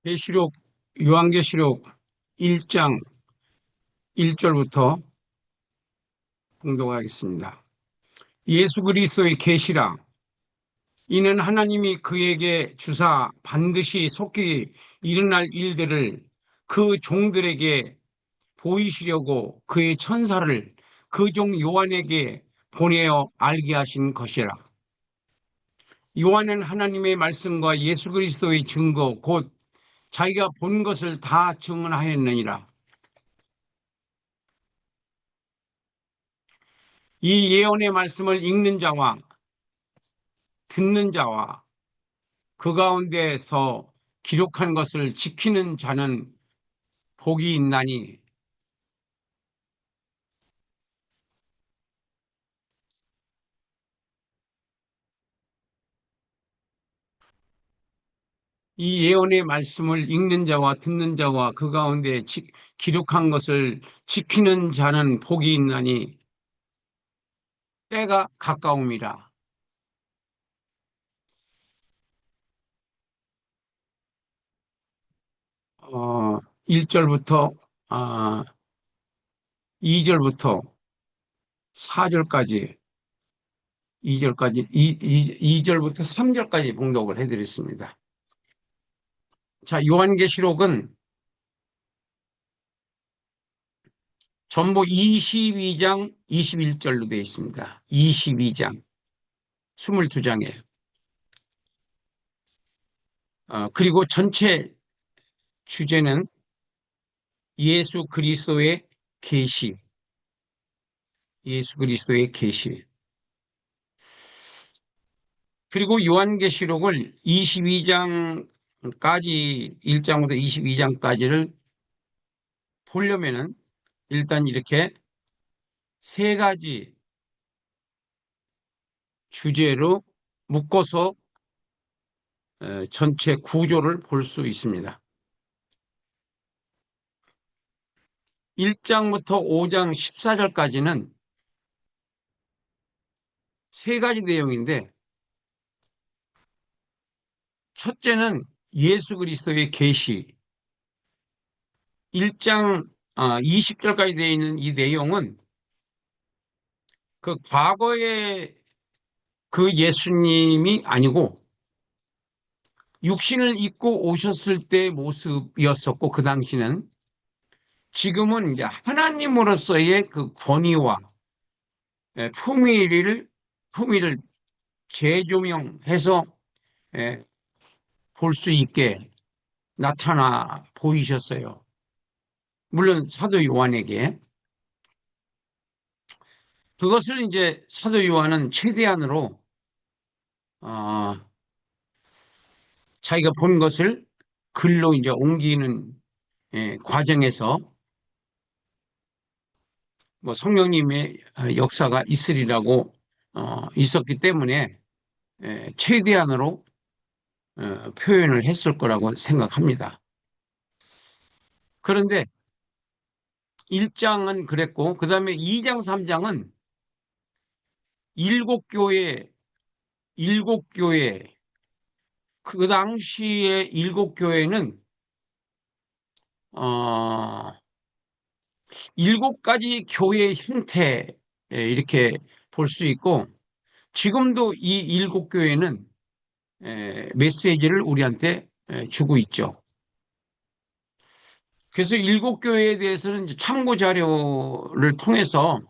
계시록, 요한계시록 1장 1절부터 공독하겠습니다. 예수 그리스도의 계시라. 이는 하나님이 그에게 주사 반드시 속히 일어날 일들을 그 종들에게 보이시려고 그의 천사를 그 종 요한에게 보내어 알게 하신 것이라. 요한은 하나님의 말씀과 예수 그리스도의 증거 곧 자기가 본 것을 다 증언하였느니라. 이 예언의 말씀을 읽는 자와 듣는 자와 그 가운데서 기록한 것을 지키는 자는 복이 있나니. 이 예언의 말씀을 읽는 자와 듣는 자와 그 가운데 기록한 것을 지키는 자는 복이 있나니 때가 가까움이라. 1절부터 2절부터 4절까지 2절부터 3절까지 봉독을 해드렸습니다. 자, 요한계시록은 전부 22장 21절로 되어 있습니다. 22장 22장이에요. 그리고 전체 주제는 예수 그리스도의 계시, 예수 그리스도의 계시. 그리고 요한계시록을 22장까지 1장부터 22장까지를 보려면은 일단 이렇게 세 가지 주제로 묶어서 전체 구조를 볼 수 있습니다. 1장부터 5장 14절까지는 세 가지 내용인데, 첫째는 예수 그리스도의 계시. 1장 20절까지 되어 있는 이 내용은 그 과거의 그 예수님이 아니고 육신을 입고 오셨을 때의 모습이었었고, 그 당시는. 지금은 이제 하나님으로서의 그 권위와 품위를 재조명해서 볼 수 있게 나타나 보이셨어요. 물론 사도 요한에게. 그것을 이제 사도 요한은 최대한으로 어, 자기가 본 것을 글로 이제 옮기는 과정에서 뭐 성령님의 역사가 있으리라고 있었기 때문에 최대한으로 표현을 했을 거라고 생각합니다. 그런데 1장은 그랬고, 그 다음에 2장, 3장은 일곱 교회, 그 당시에 일곱 교회는 일곱 가지 교회의 형태, 이렇게 볼 수 있고, 지금도 이 일곱 교회는 메시지를 우리한테 주고 있죠. 그래서 일곱 교회에 대해서는 이제 참고 자료를 통해서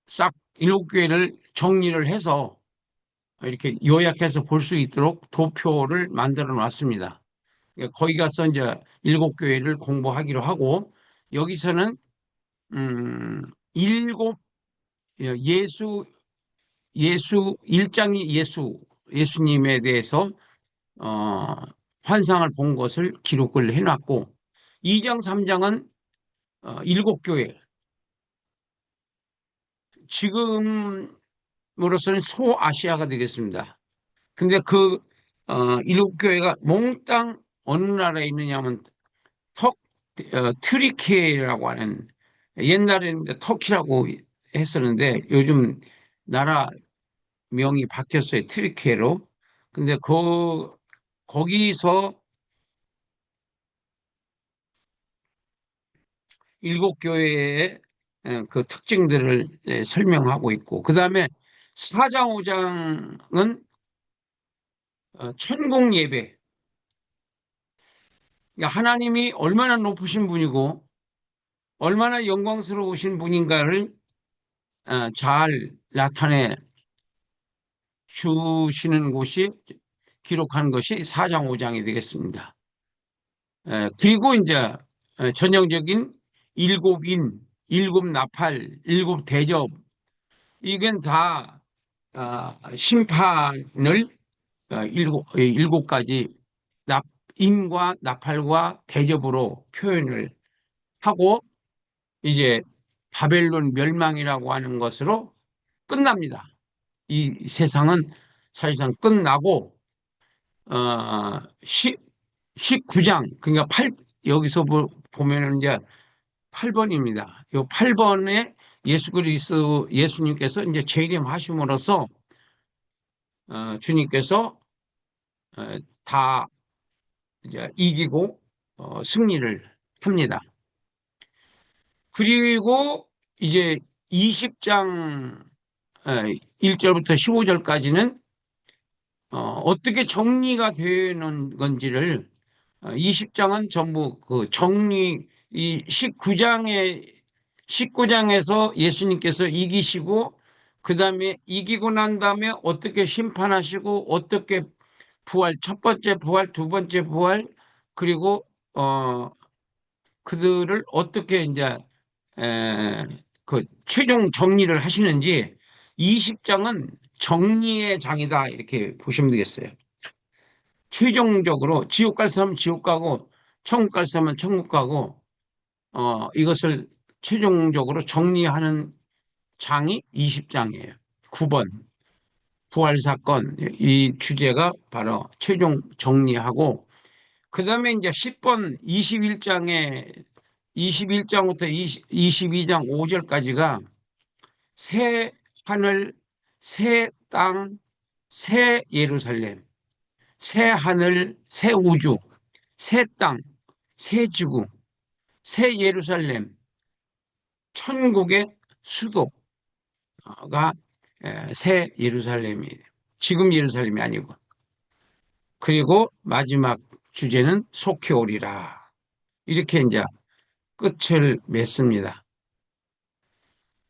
싹 일곱 교회를 정리를 해서 이렇게 요약해서 볼 수 있도록 도표를 만들어 놨습니다. 거기 가서 이제 일곱 교회를 공부하기로 하고, 여기서는 일곱 예수 1장이 예수님에 대해서 환상을 본 것을 기록을 해놨고, 2장 3장은 일곱 교회, 지금으로서는 소아시아가 되겠습니다. 근데 그 일곱 교회가 몽땅 어느 나라에 있느냐면 튀르키예라고 하는, 옛날에는 터키라고 했었는데 요즘 나라 명이 바뀌었어요. 튀르키예로. 근데 거기서 일곱 교회의 그 특징들을 설명하고 있고, 그 다음에 사장, 오장은 천국 예배. 그러니까 하나님이 얼마나 높으신 분이고 얼마나 영광스러우신 분인가를 잘 나타내 주시는 곳이 기록한 것이 사장, 오장이 되겠습니다. 그리고 이제 전형적인 일곱 인, 일곱 나팔, 일곱 대접, 이건 다 심판을 일곱 가지 인과 나팔과 대접으로 표현을 하고 이제 바벨론 멸망이라고 하는 것으로 끝납니다. 이 세상은 사실상 끝나고 어, 19장 그러니까 여기서 보면은 이제 8번입니다. 이 8번에 예수님께서 이제 재림하심으로써 주님께서 다 이제 이기고 승리를 합니다. 그리고 이제 20장 1절부터 15절까지는 어떻게 정리가 되는 건지를 20장은 전부 그 정리 이 19장에서 예수님께서 이기시고 그다음에 이기고 난 다음에 어떻게 심판하시고 어떻게 부활 첫 번째 부활 두 번째 부활 그리고 그들을 어떻게 이제 그 최종 정리를 하시는지 20장은 정리의 장이다 이렇게 보시면 되겠어요. 최종적으로 지옥 갈 사람은 지옥 가고 천국 갈 사람은 천국 가고 이것을 최종적으로 정리하는 장이 20장이에요. 9번 부활 사건 이 주제가 바로 최종 정리하고 그다음에 이제 10번 21장부터 22장 5절까지가 새 하늘, 새 땅, 새 예루살렘, 새 하늘, 새 우주, 새 땅, 새 지구, 새 예루살렘, 천국의 수도가 새 예루살렘이에요. 지금 예루살렘이 아니고. 그리고 마지막 주제는 속히 오리라. 이렇게 이제 끝을 맺습니다.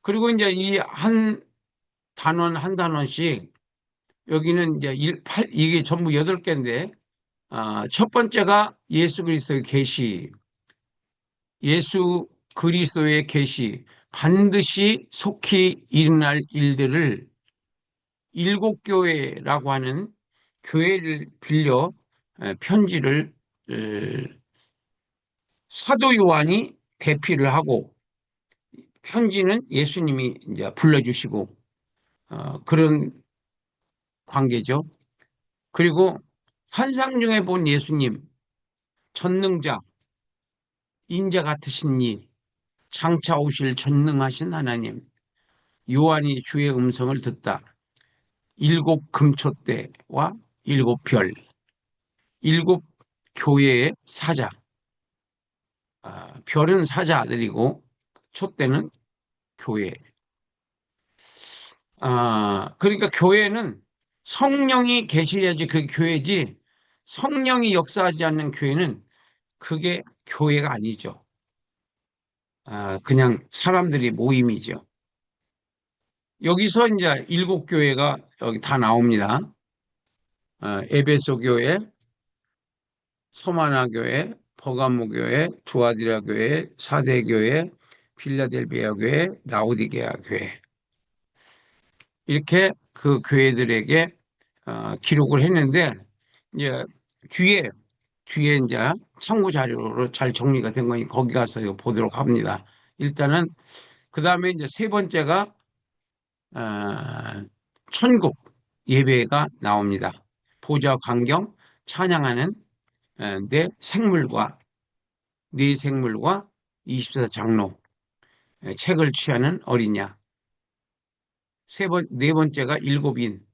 그리고 이제 이 한 단원 한 단원씩 여기는 이제 이게 전부 8개인데 첫 번째가 예수 그리스도의 계시, 예수 그리스도의 계시, 반드시 속히 일어날 일들을 일곱 교회라고 하는 교회를 빌려 편지를 사도 요한이 대피를 하고 편지는 예수님이 이제 불러주시고 그런 관계죠. 그리고 환상 중에 본 예수님, 전능자, 인자 같으신 이, 장차 오실 전능하신 하나님, 요한이 주의 음성을 듣다. 일곱 금초대와 일곱 별, 일곱 교회의 사자, 별은 사자들이고 촛대는 교회. 그러니까 교회는 성령이 계셔야지 그 교회지 성령이 역사하지 않는 교회는 그게 교회가 아니죠. 그냥 사람들이 모임이죠. 여기서 이제 일곱 교회가 여기 다 나옵니다. 에베소 교회, 소마나 교회, 버가모 교회, 두아디라 교회, 사대 교회, 필라델비아 교회, 라오디게아 교회. 이렇게 그 교회들에게 기록을 했는데 이제 뒤에 이제 참고 자료로 잘 정리가 된 거니 거기 가서 이거 보도록 합니다. 일단은 그 다음에 이제 세 번째가 천국 예배가 나옵니다. 보좌 광경 찬양하는 네 생물과 24장로 책을 취하는 어린 양. 네 번째가 일곱인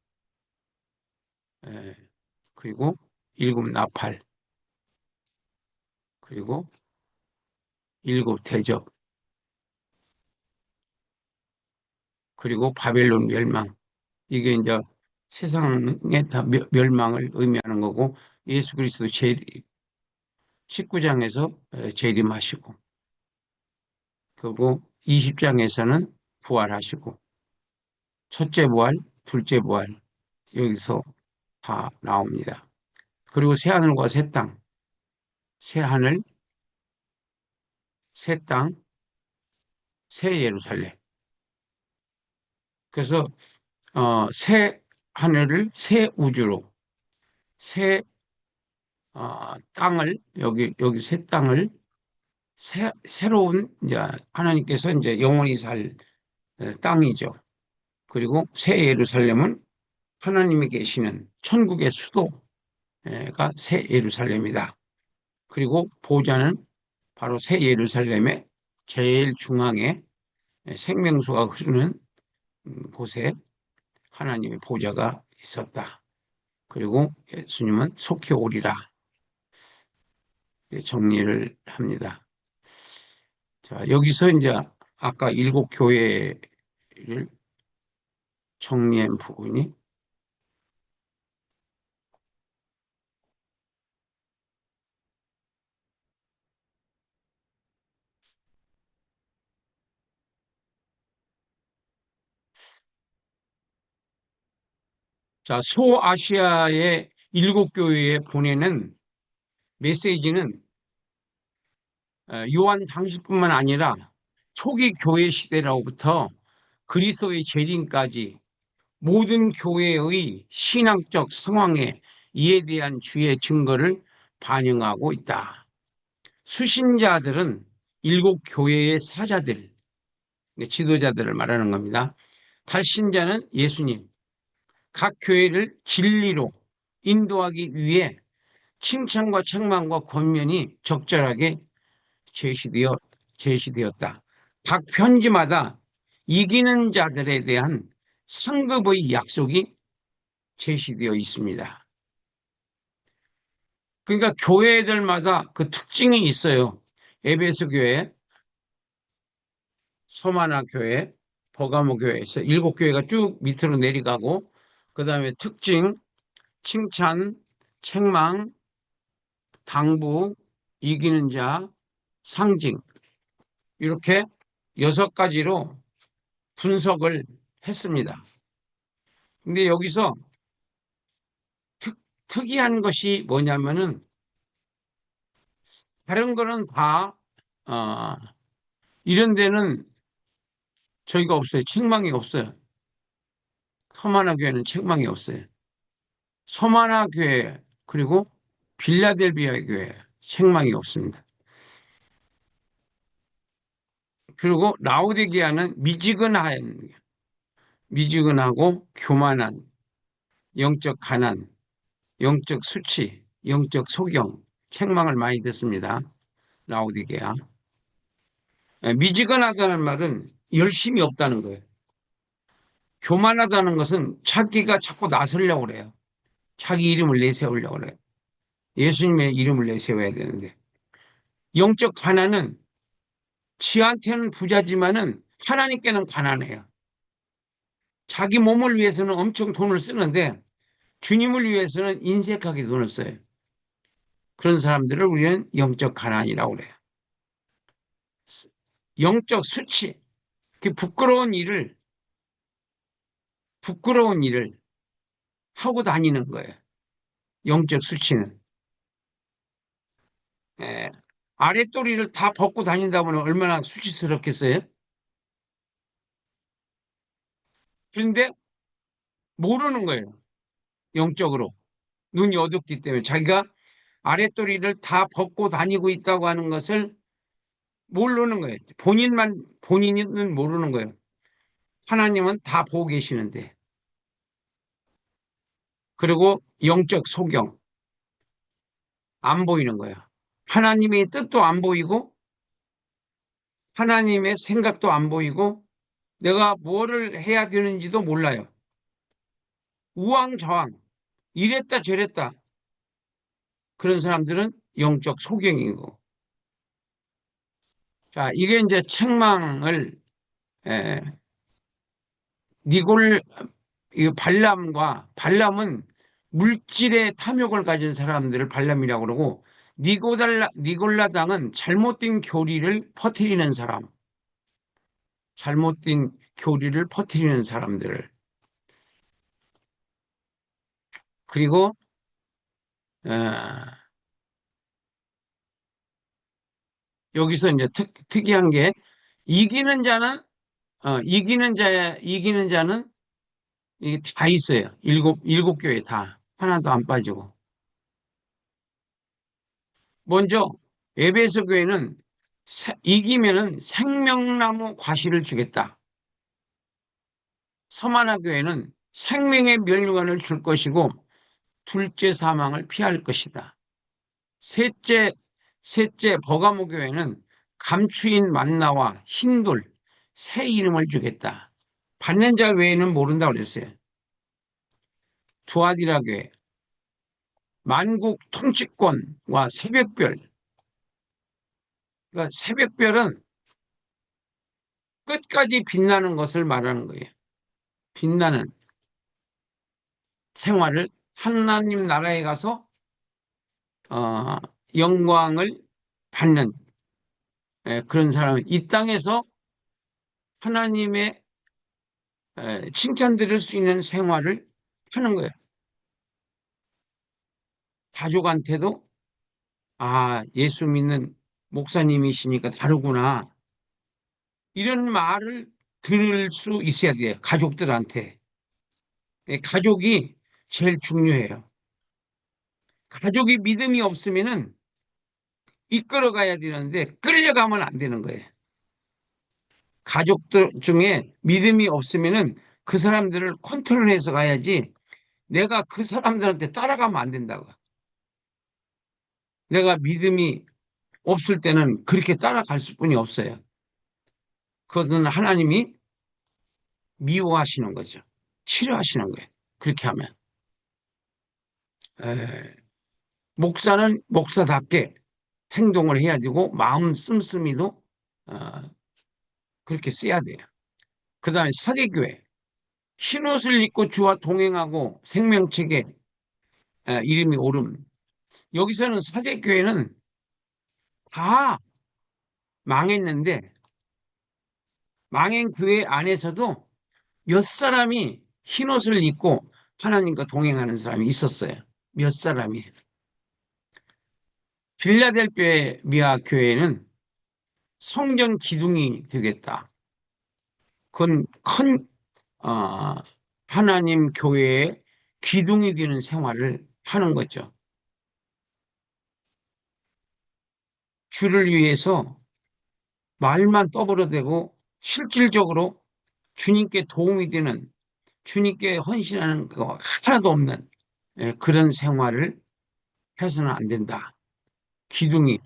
그리고 일곱 나팔 그리고 일곱 대접 그리고 바벨론 멸망. 이게 이제 세상의 다 멸망을 의미하는 거고, 예수 그리스도 19장에서 재림하시고, 그리고 20장에서는 부활하시고, 첫째 부활, 둘째 부활, 여기서 다 나옵니다. 그리고 새 하늘과 새 땅, 새 하늘, 새 땅, 새 예루살렘. 그래서 새 하늘을 새 우주로, 새 땅을 여기 새 땅을 새로운 이제 하나님께서 이제 영원히 살 땅이죠. 그리고 새 예루살렘은 하나님이 계시는 천국의 수도가 새 예루살렘이다. 그리고 보좌는 바로 새 예루살렘의 제일 중앙에 생명수가 흐르는 곳에 하나님의 보좌가 있었다. 그리고 예수님은 속히 오리라 정리를 합니다. 자, 여기서 이제 아까 일곱 교회를 정리한 부분이, 자, 소아시아의 일곱 교회에 보내는 메시지는 요한 당시뿐만 아니라 초기 교회 시대로부터 그리스도의 재림까지 모든 교회의 신앙적 상황에 이에 대한 주의 증거를 반영하고 있다. 수신자들은 일곱 교회의 사자들, 지도자들을 말하는 겁니다. 발신자는 예수님, 각 교회를 진리로 인도하기 위해 칭찬과 책망과 권면이 적절하게 제시되었다. 각 편지마다 이기는 자들에 대한 상급의 약속이 제시되어 있습니다. 그러니까 교회들마다 그 특징이 있어요. 에베소 교회, 소마나 교회, 버가모 교회에서 일곱 교회가 쭉 밑으로 내려가고, 그 다음에 특징, 칭찬, 책망, 당부, 이기는 자, 상징, 이렇게 여섯 가지로 분석을 했습니다. 근데 여기서 특이한 것이 뭐냐면은, 다른 거는 다 이런 데는 저희가 없어요. 책망이 없어요. 서마나 교회는 책망이 없어요. 서마나 교회 그리고 빌라델비아 교회 책망이 없습니다. 그리고 라오디게아는 미지근하고 교만한 영적 가난, 영적 수치, 영적 소경, 책망을 많이 듣습니다. 라오디게아. 미지근하다는 말은 열심이 없다는 거예요. 교만하다는 것은 자기가 자꾸 나서려고 그래요. 자기 이름을 내세우려고 그래요. 예수님의 이름을 내세워야 되는데. 영적 가난은 지한테는 부자지만은 하나님께는 가난해요. 자기 몸을 위해서는 엄청 돈을 쓰는데 주님을 위해서는 인색하게 돈을 써요. 그런 사람들을 우리는 영적 가난이라고 그래요. 영적 수치, 그 부끄러운 일을 하고 다니는 거예요. 영적 수치는. 예, 아랫도리를 다 벗고 다닌다면 얼마나 수치스럽겠어요? 그런데 모르는 거예요. 영적으로. 눈이 어둡기 때문에 자기가 아랫도리를 다 벗고 다니고 있다고 하는 것을 모르는 거예요. 본인은 모르는 거예요. 하나님은 다 보고 계시는데. 그리고 영적 소경, 안 보이는 거예요. 하나님의 뜻도 안 보이고, 하나님의 생각도 안 보이고, 내가 뭐를 해야 되는지도 몰라요. 우왕좌왕, 이랬다 저랬다. 그런 사람들은 영적 소경이고. 자, 이게 이제 책망을, 에, 니골 이 발람은 물질의 탐욕을 가진 사람들을 발람이라고 그러고, 니골라당은 잘못된 교리를 퍼뜨리는 사람, 잘못된 교리를 퍼뜨리는 사람들을. 그리고 어, 여기서 이제 특이한 게, 이기는 자는 이기는 자는 이게 다 있어요. 일곱 교회 다 하나도 안 빠지고. 먼저 에베소 교회는 이기면은 생명나무 과실을 주겠다. 서만화 교회는 생명의 면류관을 줄 것이고 둘째 사망을 피할 것이다. 셋째 버가모 교회는 감추인 만나와 흰돌 새 이름을 주겠다. 받는 자 외에는 모른다고 그랬어요. 두아디라 교회 만국 통치권과 새벽별. 그러니까 새벽별은 끝까지 빛나는 것을 말하는 거예요. 빛나는 생활을, 하나님 나라에 가서 어, 영광을 받는, 그런 사람은 이 땅에서 하나님의 칭찬 들을 수 있는 생활을 하는 거예요. 가족한테도 예수 믿는 목사님이시니까 다르구나, 이런 말을 들을 수 있어야 돼요. 가족들한테. 가족이 제일 중요해요. 가족이 믿음이 없으면은 이끌어가야 되는데 끌려가면 안 되는 거예요. 가족들 중에 믿음이 없으면은 그 사람들을 컨트롤해서 가야지, 내가 그 사람들한테 따라가면 안 된다고. 내가 믿음이 없을 때는 그렇게 따라갈 수뿐이 없어요. 그것은 하나님이 미워하시는 거죠. 싫어하시는 거예요. 그렇게 하면. 에, 목사는 목사답게 행동을 해야 되고 마음 씀씀이도 어, 그렇게 써야 돼요. 그 다음에 사대교회, 흰옷을 입고 주와 동행하고 생명책에 이름이 오름. 여기서는 사대교회는 다 망했는데, 망한 교회 안에서도 몇 사람이 흰옷을 입고 하나님과 동행하는 사람이 있었어요. 몇 사람이. 빌라델비아 교회는 성전 기둥이 되겠다. 그건 큰 하나님 교회의 기둥이 되는 생활을 하는 거죠. 주를 위해서 말만 떠들어대고 실질적으로 주님께 도움이 되는, 주님께 헌신하는 거 하나도 없는, 그런 생활을 해서는 안 된다. 기둥이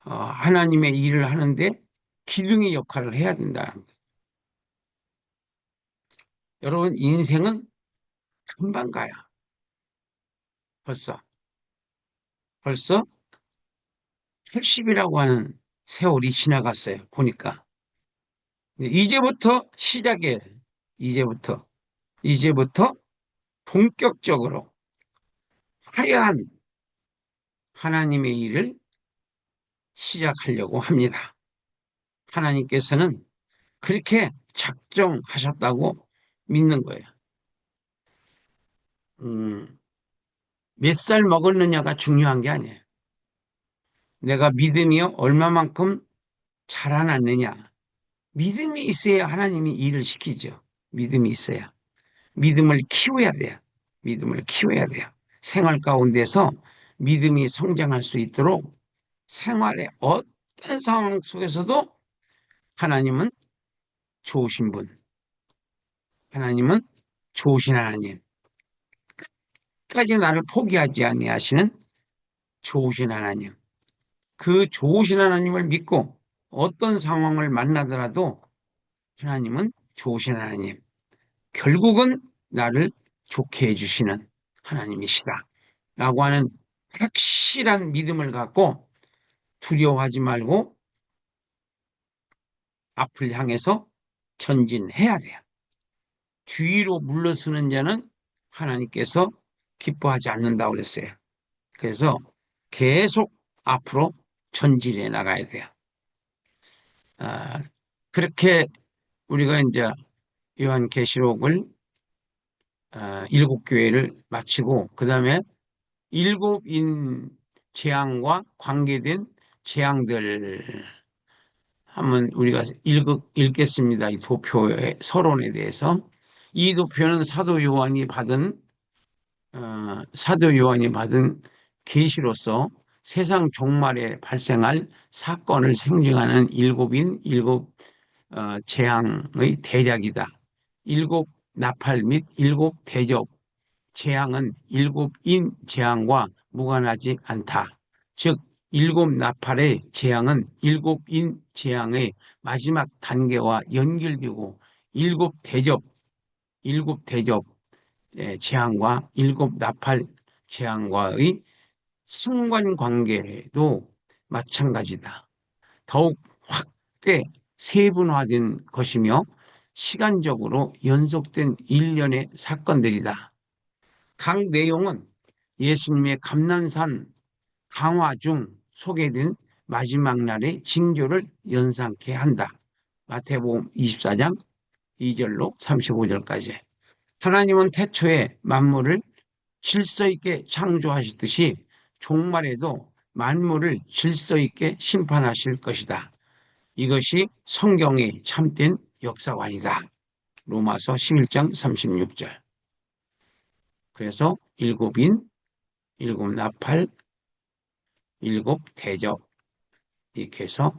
하나님의 일을 하는데 기둥의 역할을 해야 된다는 거예요. 여러분, 인생은 금방 가요. 벌써 80이라고 하는 세월이 지나갔어요. 보니까 이제부터 시작이에요. 이제부터 본격적으로 화려한 하나님의 일을 시작하려고 합니다. 하나님께서는 그렇게 작정하셨다고 믿는 거예요. 몇 살 먹었느냐가 중요한 게 아니에요. 내가 믿음이 얼마만큼 자라났느냐. 믿음이 있어야 하나님이 일을 시키죠. 믿음이 있어야. 믿음을 키워야 돼요. 믿음을 키워야 돼요. 생활 가운데서 믿음이 성장할 수 있도록 생활의 어떤 상황 속에서도 하나님은 좋으신 분, 하나님은 좋으신 하나님, 끝까지 나를 포기하지 아니하시는 좋으신 하나님, 그 좋으신 하나님을 믿고 어떤 상황을 만나더라도 하나님은 좋으신 하나님, 결국은 나를 좋게 해주시는 하나님이시다 라고 하는 확실한 믿음을 갖고 두려워하지 말고 앞을 향해서 전진해야 돼요. 뒤로 물러서는 자는 하나님께서 기뻐하지 않는다고 그랬어요. 그래서 계속 앞으로 전진해 나가야 돼요. 아, 그렇게 우리가 이제 요한계시록을 일곱 교회를 마치고 그 다음에 일곱인 재앙과 관계된 재앙들 한번 우리가 읽겠습니다. 이 도표의 서론에 대해서. 이 도표는 사도 요한이 받은 계시로서 세상 종말에 발생할 사건을 상징하는 일곱인 일곱 재앙의 대략이다. 일곱 나팔 및 일곱 대접 재앙은 일곱인 재앙과 무관하지 않다. 즉, 일곱 나팔의 재앙은 일곱인 재앙의 마지막 단계와 연결되고 일곱 대접 재앙과 일곱 나팔 재앙과의 상관관계도 마찬가지다. 더욱 확대 세분화된 것이며 시간적으로 연속된 일련의 사건들이다. 각 내용은 예수님의 감난산 강화 중 소개된 마지막 날의 징조를 연상케 한다. 마태복음 24장 2절로 35절까지. 하나님은 태초에 만물을 질서 있게 창조하셨듯이 종말에도 만물을 질서 있게 심판하실 것이다. 이것이 성경의 참된 역사관이다. 로마서 11장 36절. 그래서 일곱인, 일곱 나팔, 일곱 대접 이렇게 해서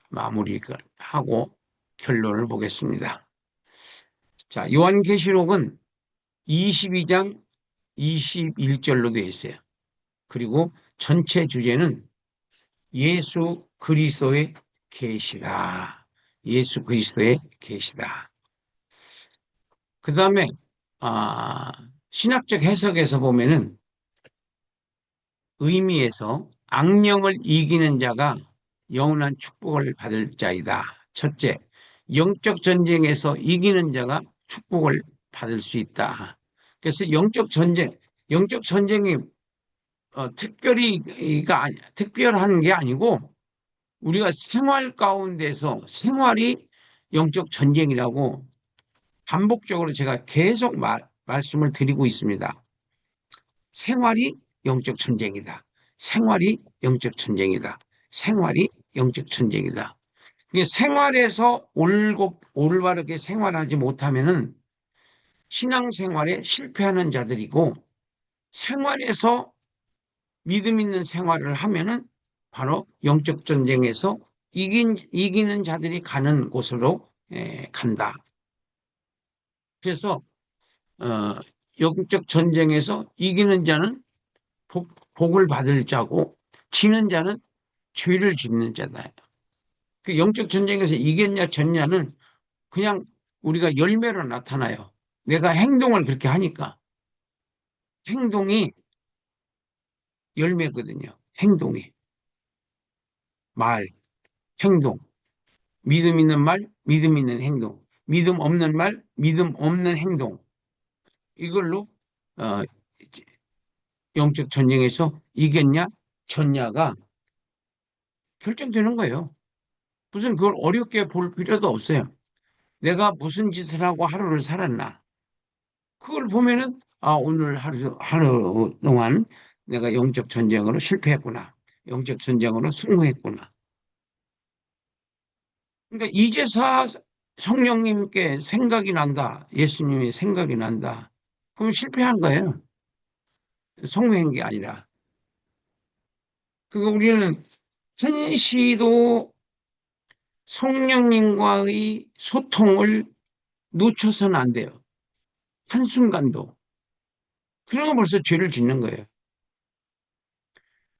마무리를 하고 결론을 보겠습니다. 자, 요한계시록은 22장 21절로 되어 있어요. 그리고 전체 주제는 예수 그리스도의 계시다. 예수 그리스도의 계시다. 그 다음에 신학적 해석에서 보면은 의미에서 악령을 이기는 자가 영원한 축복을 받을 자이다. 첫째, 영적 전쟁에서 이기는 자가 축복을 받을 수 있다. 그래서 영적 전쟁이 특별한 게 아니고 우리가 생활 가운데서 생활이 영적 전쟁이라고 반복적으로 제가 계속 말씀을 드리고 있습니다. 생활이 영적 전쟁이다. 생활이 영적 전쟁이다. 생활이 영적 전쟁이다. 생활에서 올바르게 생활하지 못하면은 신앙생활에 실패하는 자들이고 생활에서 믿음 있는 생활을 하면은 바로 영적 전쟁에서 이기는 자들이 가는 곳으로 간다. 그래서 영적 전쟁에서 이기는 자는 복을 받을 자고 지는 자는 죄를 짓는 자다. 그 영적 전쟁에서 이겼냐 졌냐는 그냥 우리가 열매로 나타나요. 내가 행동을 그렇게 하니까 행동이 열매거든요. 행동이 말, 행동, 믿음 있는 말, 믿음 있는 행동, 믿음 없는 말, 믿음 없는 행동. 이걸로 어, 영적 전쟁에서 이겼냐 졌냐가 결정되는 거예요. 무슨 그걸 어렵게 볼 필요도 없어요. 내가 무슨 짓을 하고 하루를 살았나. 그걸 보면은, 오늘 하루 동안 내가 영적 전쟁으로 실패했구나. 영적 전쟁으로 성공했구나. 그러니까 이제서 성령님께 생각이 난다. 예수님이 생각이 난다. 그럼 실패한 거예요. 성공한 게 아니라. 그러니까 우리는 한시도 성령님과의 소통을 놓쳐서는 안 돼요. 한순간도. 그러면 벌써 죄를 짓는 거예요.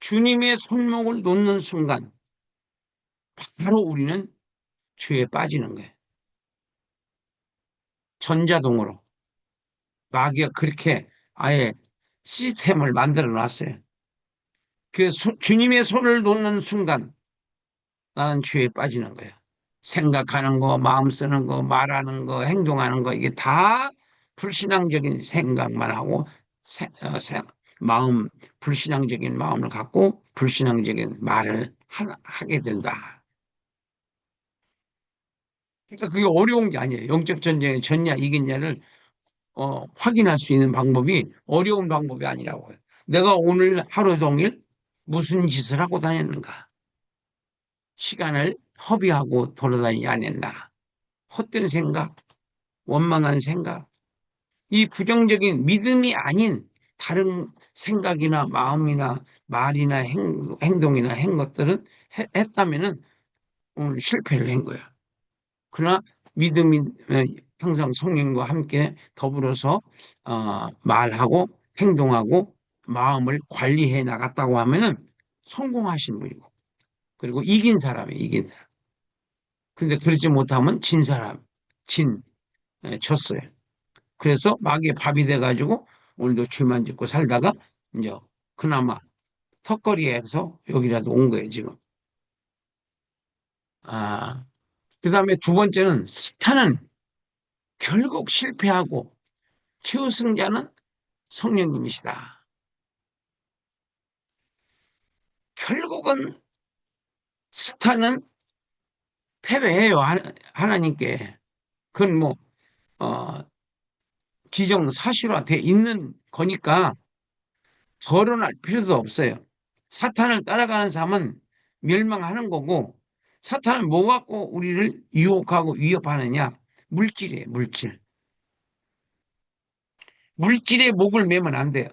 주님의 손목을 놓는 순간 바로 우리는 죄에 빠지는 거예요. 전자동으로. 마귀가 그렇게 아예 시스템을 만들어 놨어요. 주님의 손을 놓는 순간 나는 죄에 빠지는 거예요. 생각하는 거, 마음 쓰는 거, 말하는 거, 행동하는 거, 이게 다 불신앙적인 생각만 하고, 세- 어, 세- 마음, 불신앙적인 마음을 갖고, 불신앙적인 말을 하게 된다. 그러니까 그게 어려운 게 아니에요. 영적 전쟁에 졌냐, 이겼냐를, 확인할 수 있는 방법이 어려운 방법이 아니라고요. 내가 오늘 하루 종일 무슨 짓을 하고 다녔는가? 시간을 허비하고 돌아다니지 않았나? 헛된 생각, 원망한 생각, 이 부정적인 믿음이 아닌 다른 생각이나 마음이나 말이나 행동이나 한 것들은 했다면은 오늘 실패를 한 거야. 그러나 믿음이 항상 성령과 함께 더불어서 말하고 행동하고 마음을 관리해 나갔다고 하면은 성공하신 분이고 그리고 이긴 사람이 이긴 사람. 근데 그렇지 못하면 진 사람, 진, 졌어요. 그래서 마귀의 밥이 돼가지고 오늘도 죄만 짓고 살다가 이제 그나마 턱걸이에서 여기라도 온 거예요, 지금. 아, 그 다음에 두 번째는 스타는 결국 실패하고 최우승자는 성령님이시다. 결국은 스타는 패배해요, 하나님께. 그건 뭐, 어, 기정사실화돼 있는 거니까 거론할 필요도 없어요. 사탄을 따라가는 삶은 멸망하는 거고, 사탄은 뭐 갖고 우리를 유혹하고 위협하느냐? 물질이에요, 물질. 물질에 목을 매면 안 돼요.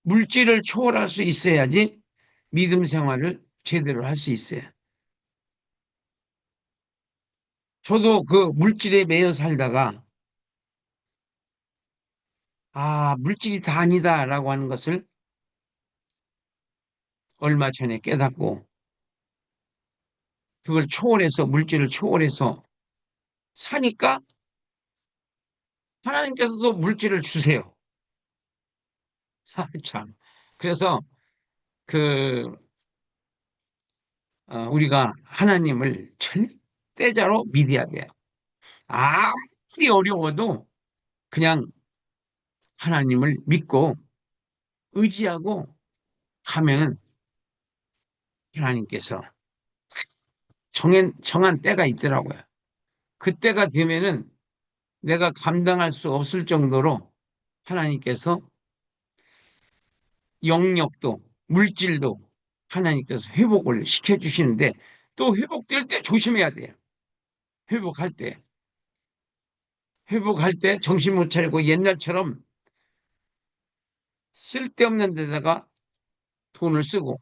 물질을 초월할 수 있어야지 믿음 생활을 제대로 할 수 있어요. 저도 그 물질에 매여 살다가, 물질이 다 아니다라고 하는 것을 얼마 전에 깨닫고, 그걸 초월해서, 물질을 초월해서 사니까 하나님께서도 물질을 주세요. 참. 그래서 그 우리가 하나님을 절대자로 믿어야 돼요. 아무리 어려워도 그냥 하나님을 믿고 의지하고 가면은 하나님께서 정한 때가 있더라고요. 그때가 되면은 내가 감당할 수 없을 정도로 하나님께서 영역도 물질도 하나님께서 회복을 시켜주시는데 또 회복될 때 조심해야 돼요. 회복할 때. 회복할 때 정신 못 차리고 옛날처럼 쓸데없는 데다가 돈을 쓰고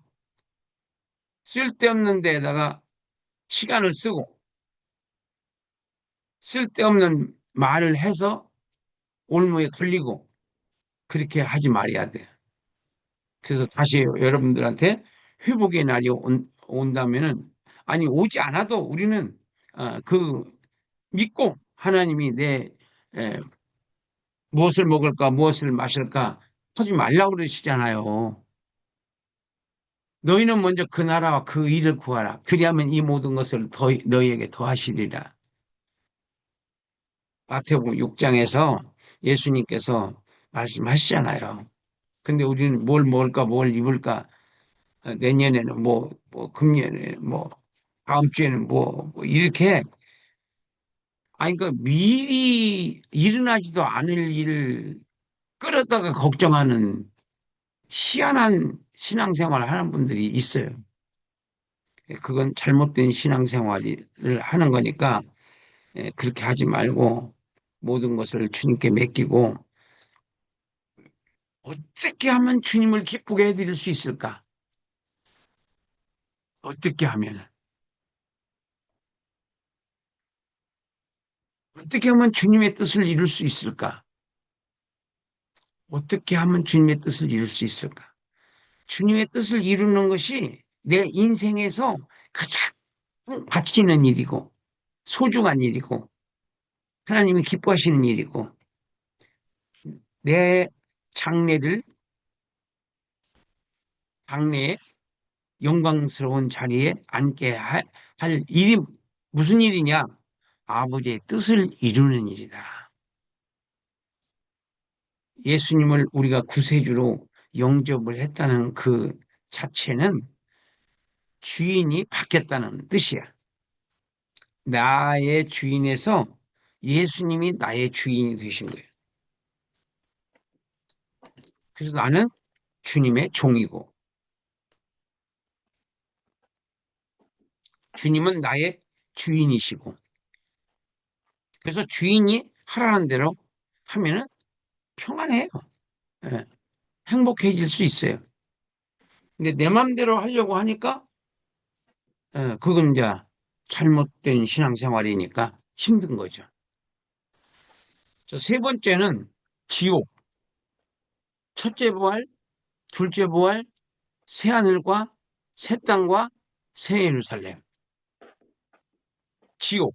쓸데없는 데다가 시간을 쓰고 쓸데없는 말을 해서 올무에 걸리고 그렇게 하지 말아야 돼. 그래서 다시 여러분들한테 회복의 날이 온다면은 아니 오지 않아도 우리는 그 믿고 하나님이 내 에, 무엇을 먹을까 무엇을 마실까 하지 말라고 그러시잖아요. 너희는 먼저 그 나라와 그 일을 구하라. 그리하면 이 모든 것을 너희에게 더하시리라. 마태복음 6장에서 예수님께서 말씀하시잖아요. 근데 우리는 뭘 먹을까, 뭘 입을까, 내년에는 금년에는 다음 주에는 이렇게, 그 미리 일어나지도 않을 일을 끌었다가 걱정하는 희한한 신앙생활을 하는 분들이 있어요. 그건 잘못된 신앙생활을 하는 거니까, 그렇게 하지 말고 모든 것을 주님께 맡기고 어떻게 하면 주님을 기쁘게 해드릴 수 있을까? 어떻게 하면, 어떻게 하면 주님의 뜻을 이룰 수 있을까? 어떻게 하면 주님의 뜻을 이룰 수 있을까? 주님의 뜻을 이루는 것이 내 인생에서 가장 가치 있는 일이고, 소중한 일이고, 하나님이 기뻐하시는 일이고, 내 장래를, 장래에 영광스러운 자리에 앉게 할 일임. 무슨 일이냐? 아버지의 뜻을 이루는 일이다. 예수님을 우리가 구세주로 영접을 했다는 그 자체는 주인이 바뀌었다는 뜻이야. 나의 주인에서 예수님이 나의 주인이 되신 거예요. 그래서 나는 주님의 종이고, 주님은 나의 주인이시고, 그래서 주인이 하라는 대로 하면은 평안해요. 예, 행복해질 수 있어요. 근데 내 맘대로 하려고 하니까, 그건 이제 잘못된 신앙생활이니까 힘든 거죠. 세 번째는 지옥. 첫째 부활, 둘째 부활, 새하늘과 새 땅과 새 예루살렘. 지옥.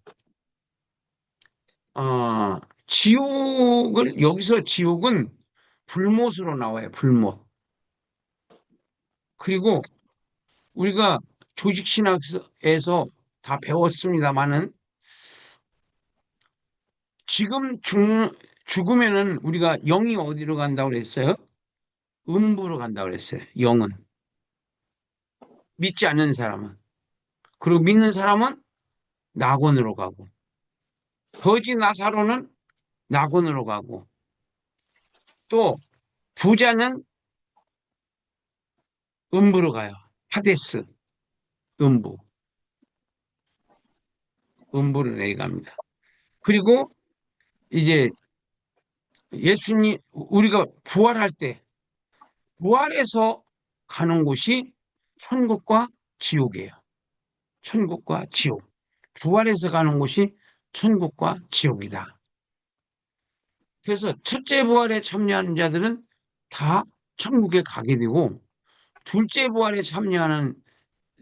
지옥을, 여기서 지옥은 불못으로 나와요, 불못. 그리고 우리가 조직신학에서 다 배웠습니다마는 지금 죽으면은 우리가 영이 어디로 간다고 그랬어요? 음부로 간다고 그랬어요, 영은. 믿지 않는 사람은. 그리고 믿는 사람은 낙원으로 가고, 거지 나사로는 낙원으로 가고, 또 부자는 음부로 가요. 하데스, 음부, 음부로 내려갑니다. 그리고 이제 예수님, 우리가 부활할 때, 부활해서 가는 곳이 천국과 지옥이에요. 천국과 지옥. 부활해서 가는 곳이 천국과 지옥이다. 그래서 첫째 부활에 참여하는 자들은 다 천국에 가게 되고, 둘째 부활에 참여하는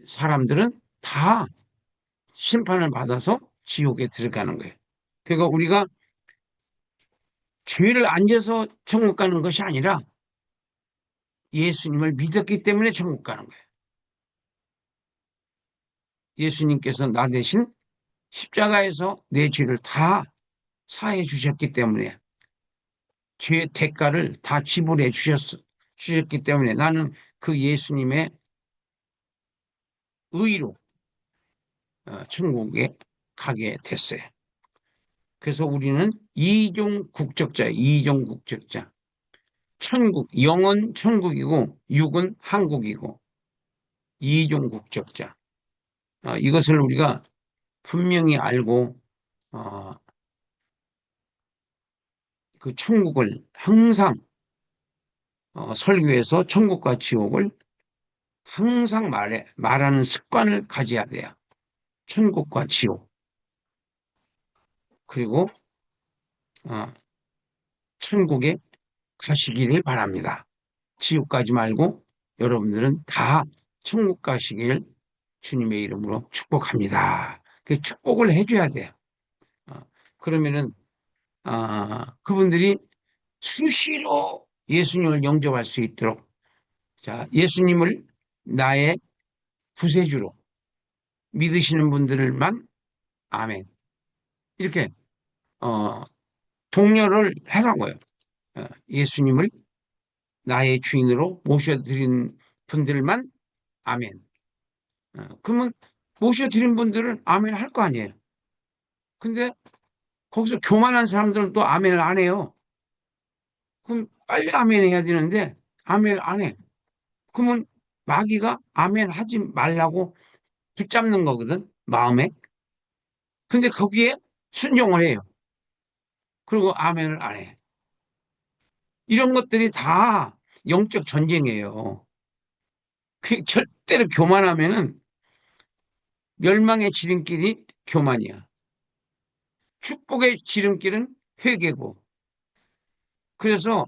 사람들은 다 심판을 받아서 지옥에 들어가는 거예요. 그러니까 우리가 죄를 안 져서 천국 가는 것이 아니라 예수님을 믿었기 때문에 천국 가는 거예요. 예수님께서 나 대신 십자가에서 내 죄를 다 사해 주셨기 때문에, 죄의 대가를 다 지불해 주셨기 때문에 나는 그 예수님의 의로 천국에 가게 됐어요. 그래서 우리는 이종 국적자예요. 이종 국적자. 천국, 영은 천국이고 육은 한국이고 이종 국적자. 이것을 우리가 분명히 알고 어, 그 천국을 항상 설교에서 천국과 지옥을 항상 말하는 습관을 가져야 돼요. 천국과 지옥. 그리고 어, 천국에 가시기를 바랍니다. 지옥 가지 말고 여러분들은 다 천국 가시길 주님의 이름으로 축복합니다. 그 축복을 해줘야 돼요. 어, 그러면은 그분들이 수시로 예수님을 영접할 수 있도록, 자, 예수님을 나의 구세주로 믿으시는 분들만 아멘. 이렇게 어, 독려를 하라고요. 예수님을 나의 주인으로 모셔드린 분들만 아멘. 그러면 모셔드린 분들은 아멘 할 거 아니에요. 근데 거기서 교만한 사람들은 또 아멘을 안 해요. 그럼 빨리 아멘 해야 되는데 아멘 안 해. 그러면 마귀가 아멘 하지 말라고 붙잡는 거거든, 마음에. 근데 거기에 순종을 해요. 그리고 아멘을 안 해. 이런 것들이 다 영적 전쟁이에요. 절대로 교만하면은 멸망의 지름길이 교만이야. 축복의 지름길은 회개고. 그래서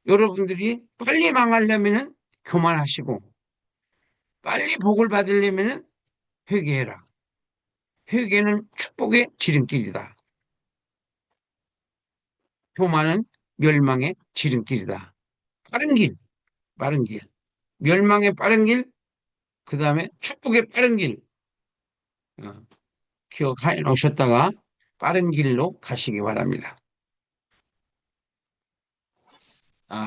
여러분들이 빨리 망하려면은 교만하시고, 빨리 복을 받으려면은 회개해라. 회개는 축복의 지름길이다. 교만은 멸망의 지름길이다. 빠른 길, 빠른 길. 멸망의 빠른 길, 그 다음에 축복의 빠른 길. 어, 기억해 놓으셨다가 빠른 길로 가시기 바랍니다.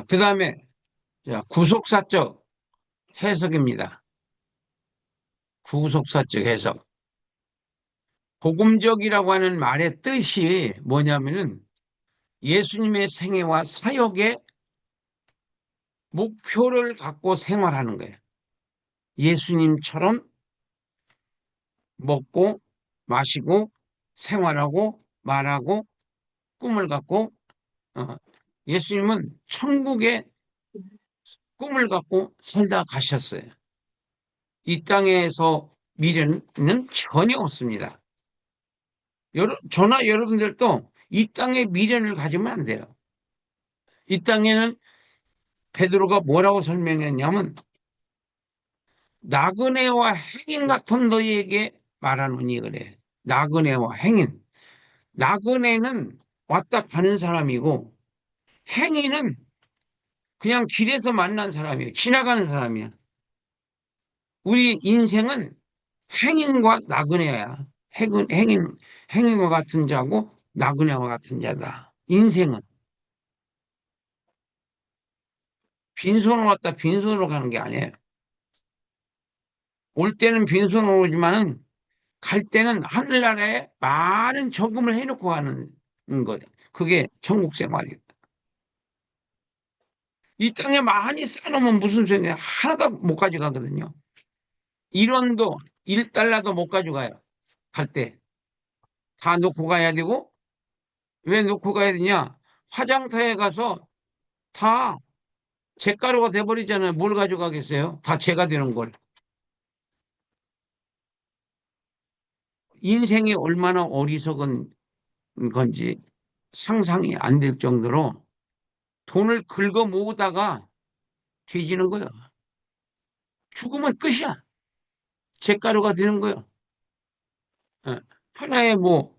그 다음에 구속사적 해석입니다. 구속사적 해석. 복음적이라고 하는 말의 뜻이 뭐냐면은 예수님의 생애와 사역의 목표를 갖고 생활하는 거예요. 예수님처럼 먹고 마시고 생활하고 말하고 꿈을 갖고 예수님은 천국의 꿈을 갖고 살다 가셨어요. 이 땅에서 미래는 전혀 없습니다. 저나 여러분들도 이 땅에 미련을 가지면 안 돼요. 이 땅에는 베드로가 뭐라고 설명했냐면 나그네와 행인 같은 너희에게 말하노니 그래. 나그네와 행인. 나그네는 왔다 가는 사람이고 행인은 그냥 길에서 만난 사람이에요. 지나가는 사람이야. 우리 인생은 행인과 나그네야. 행인과 같은 자고 나그네와 같은 자다. 인생은 빈손으로 왔다 빈손으로 가는 게 아니에요. 올 때는 빈손으로 오지만은 갈 때는 하늘나라에 많은 저금을 해놓고 가는 것. 그게 천국 생활이에요. 이 땅에 많이 쌓아놓으면 무슨 소리냐. 하나도 못 가져가거든요. 1원도 1달러도 못 가져가요. 갈 때. 다 놓고 가야 되고 왜 놓고 가야 되냐. 화장터에 가서 다 잿가루가 돼버리잖아요. 뭘 가져가겠어요. 다 재가 되는 걸. 인생이 얼마나 어리석은 건지 상상이 안 될 정도로 돈을 긁어 모으다가 뒤지는 거예요. 죽으면 끝이야. 잿가루가 되는 거예요. 예. 하나의 뭐야.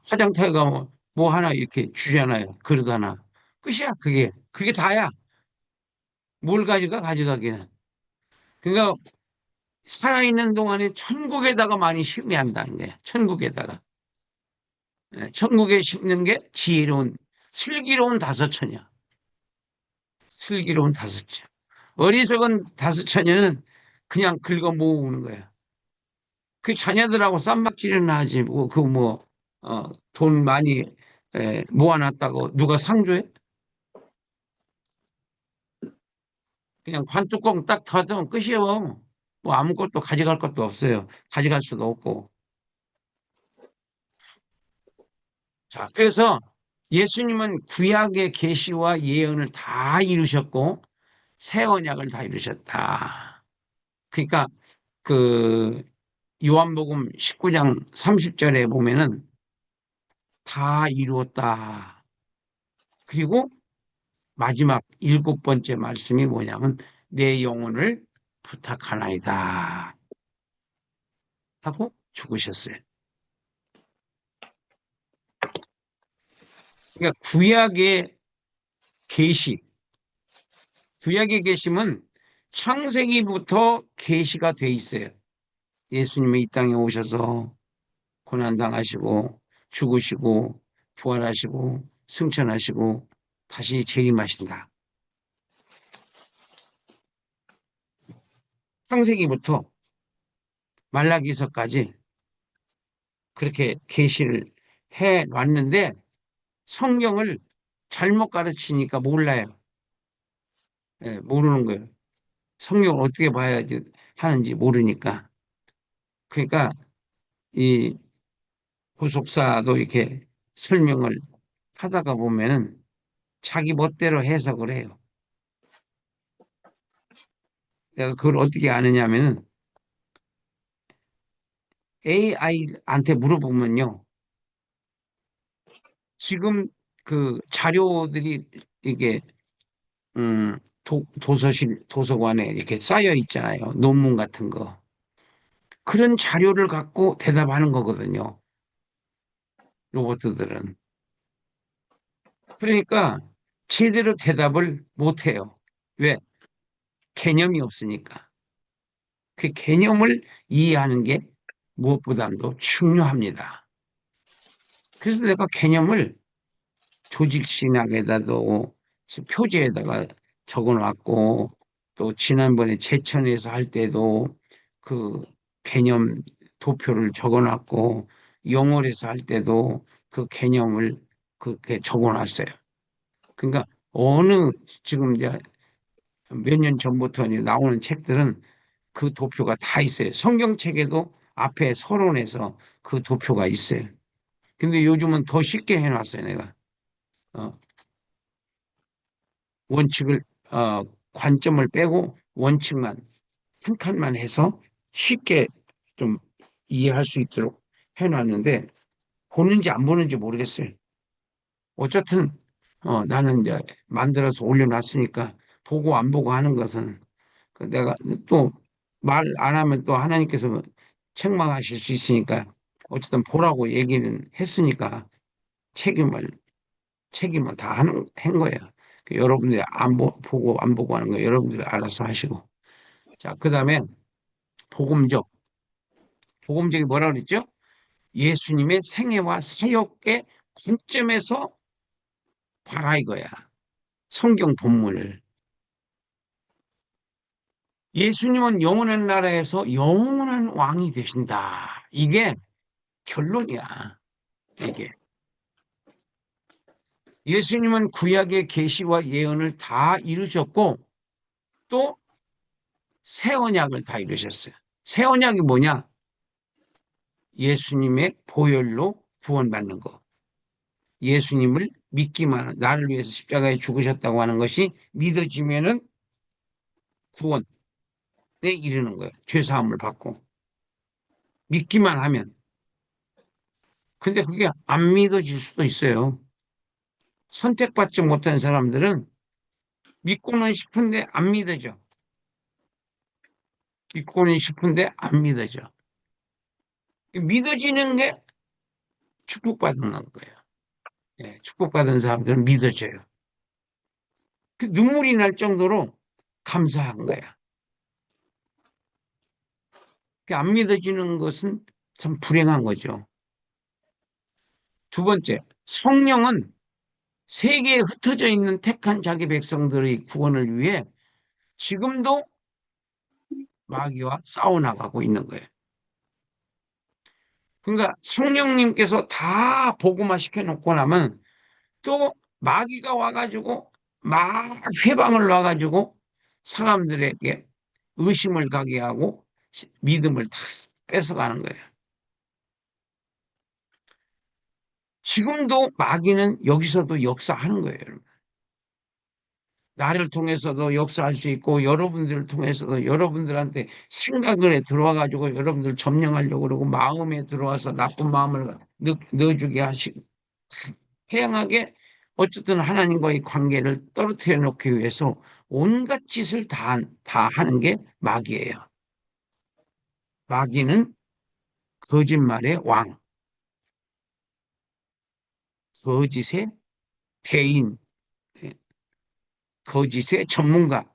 화장터에 가면 뭐 하나 이렇게 주잖아요. 그릇 하나. 끝이야. 그게 다야. 뭘 가져가기는. 그러니까 살아있는 동안에 천국에다가 많이 심어야 한다는 거야. 천국에다가. 예, 천국에 심는 게 지혜로운, 슬기로운 다섯처녀. 슬기로운 다섯처녀. 어리석은 다섯처녀는 그냥 긁어 모으는 거야. 그 자녀들하고 쌈박질이나 하지, 돈 많이 모아놨다고 누가 상주해? 그냥 관뚜껑 딱 닫으면 끝이요. 뭐 아무것도 가져갈 것도 없어요. 가져갈 수도 없고. 자, 그래서 예수님은 구약의 계시와 예언을 다 이루셨고 새 언약을 다 이루셨다. 그러니까 그 요한복음 19장 30절에 보면은 다 이루었다. 그리고 마지막 일곱 번째 말씀이 뭐냐면 내 영혼을 부탁하나이다 하고 죽으셨어요. 그러니까 계시, 구약의 계시면 창세기부터 계시가 돼 있어요. 예수님이 이 땅에 오셔서 고난당하시고 죽으시고 부활하시고 승천하시고 다시 재림하신다. 창세기부터 말라기서까지 그렇게 계시를 해 놨는데 성경을 잘못 가르치니까 몰라요. 예, 모르는 거예요. 성경을 어떻게 봐야 하는지 모르니까. 그러니까 이 구속사도 이렇게 설명을 하다가 보면은 자기 멋대로 해석을 해요. 내가 그걸 어떻게 아느냐면은 AI한테 물어보면요. 지금 그 자료들이 이게 도서관에 이렇게 쌓여 있잖아요. 논문 같은 거. 그런 자료를 갖고 대답하는 거거든요. 로봇들은. 그러니까 제대로 대답을 못 해요. 왜? 개념이 없으니까. 그 개념을 이해하는 게 무엇보다도 중요합니다. 그래서 내가 개념을 조직신학에다도 표지에다가 적어놨고, 또 지난번에 제천에서 할 때도 그 개념 도표를 적어놨고, 영월에서 할 때도 그 개념을 그렇게 적어놨어요. 그러니까 어느 지금 이제 몇 년 전부터 이제 나오는 책들은 그 도표가 다 있어요. 성경책에도 앞에 서론에서 그 도표가 있어요. 근데 요즘은 더 쉽게 해놨어요, 내가. 어, 원칙을, 관점을 빼고 원칙만, 한 칸만 해서 쉽게 좀 이해할 수 있도록 해놨는데, 보는지 안 보는지 모르겠어요. 어쨌든, 나는 이제 만들어서 올려놨으니까, 보고 안 보고 하는 것은, 내가 또 말 안 하면 또 하나님께서 책망하실 수 있으니까, 어쨌든 보라고 얘기는 했으니까, 책임을 책임은 다 한 거예요. 여러분들이 보고 안 보고 하는 거 여러분들이 알아서 하시고. 자, 그 다음에 복음적. 복음적이 뭐라 그랬죠? 예수님의 생애와 사역의 관점에서 봐라 이거야. 성경 본문을. 예수님은 영원한 나라에서 영원한 왕이 되신다. 이게 결론이야. 이게. 예수님은 구약의 계시와 예언을 다 이루셨고 또 새 언약을 다 이루셨어요. 새 언약이 뭐냐? 예수님의 보혈로 구원받는 것. 예수님을 믿기만, 나를 위해서 십자가에 죽으셨다고 하는 것이 믿어지면은 구원에 이르는 거예요. 죄사함을 받고. 믿기만 하면. 근데 그게 안 믿어질 수도 있어요. 선택받지 못한 사람들은 믿고는 싶은데 안 믿어져. 믿고는 싶은데 안 믿어져. 믿어지는 게 축복받는 거예요. 예, 축복받은 사람들은 믿어져요. 그 눈물이 날 정도로 감사한 거야. 안 믿어지는 것은 참 불행한 거죠. 두 번째, 성령은 세계에 흩어져 있는 택한 자기 백성들의 구원을 위해 지금도 마귀와 싸워나가고 있는 거예요. 그러니까 성령님께서 다 복음화 시켜놓고 나면 또 마귀가 와가지고 막 회방을 놔가지고 사람들에게 의심을 가게 하고 믿음을 다 뺏어가는 거예요. 지금도 마귀는 여기서도 역사하는 거예요, 여러분. 나를 통해서도 역사할 수 있고 여러분들을 통해서도 여러분들한테 생각을 들어와가지고 여러분들 점령하려고 그러고 마음에 들어와서 나쁜 마음을 넣어주게 하시고 해양하게 어쨌든 하나님과의 관계를 떨어뜨려 놓기 위해서 온갖 짓을 다 하는 게 마귀예요. 마귀는 거짓말의 왕, 거짓의 대인, 거짓의 전문가.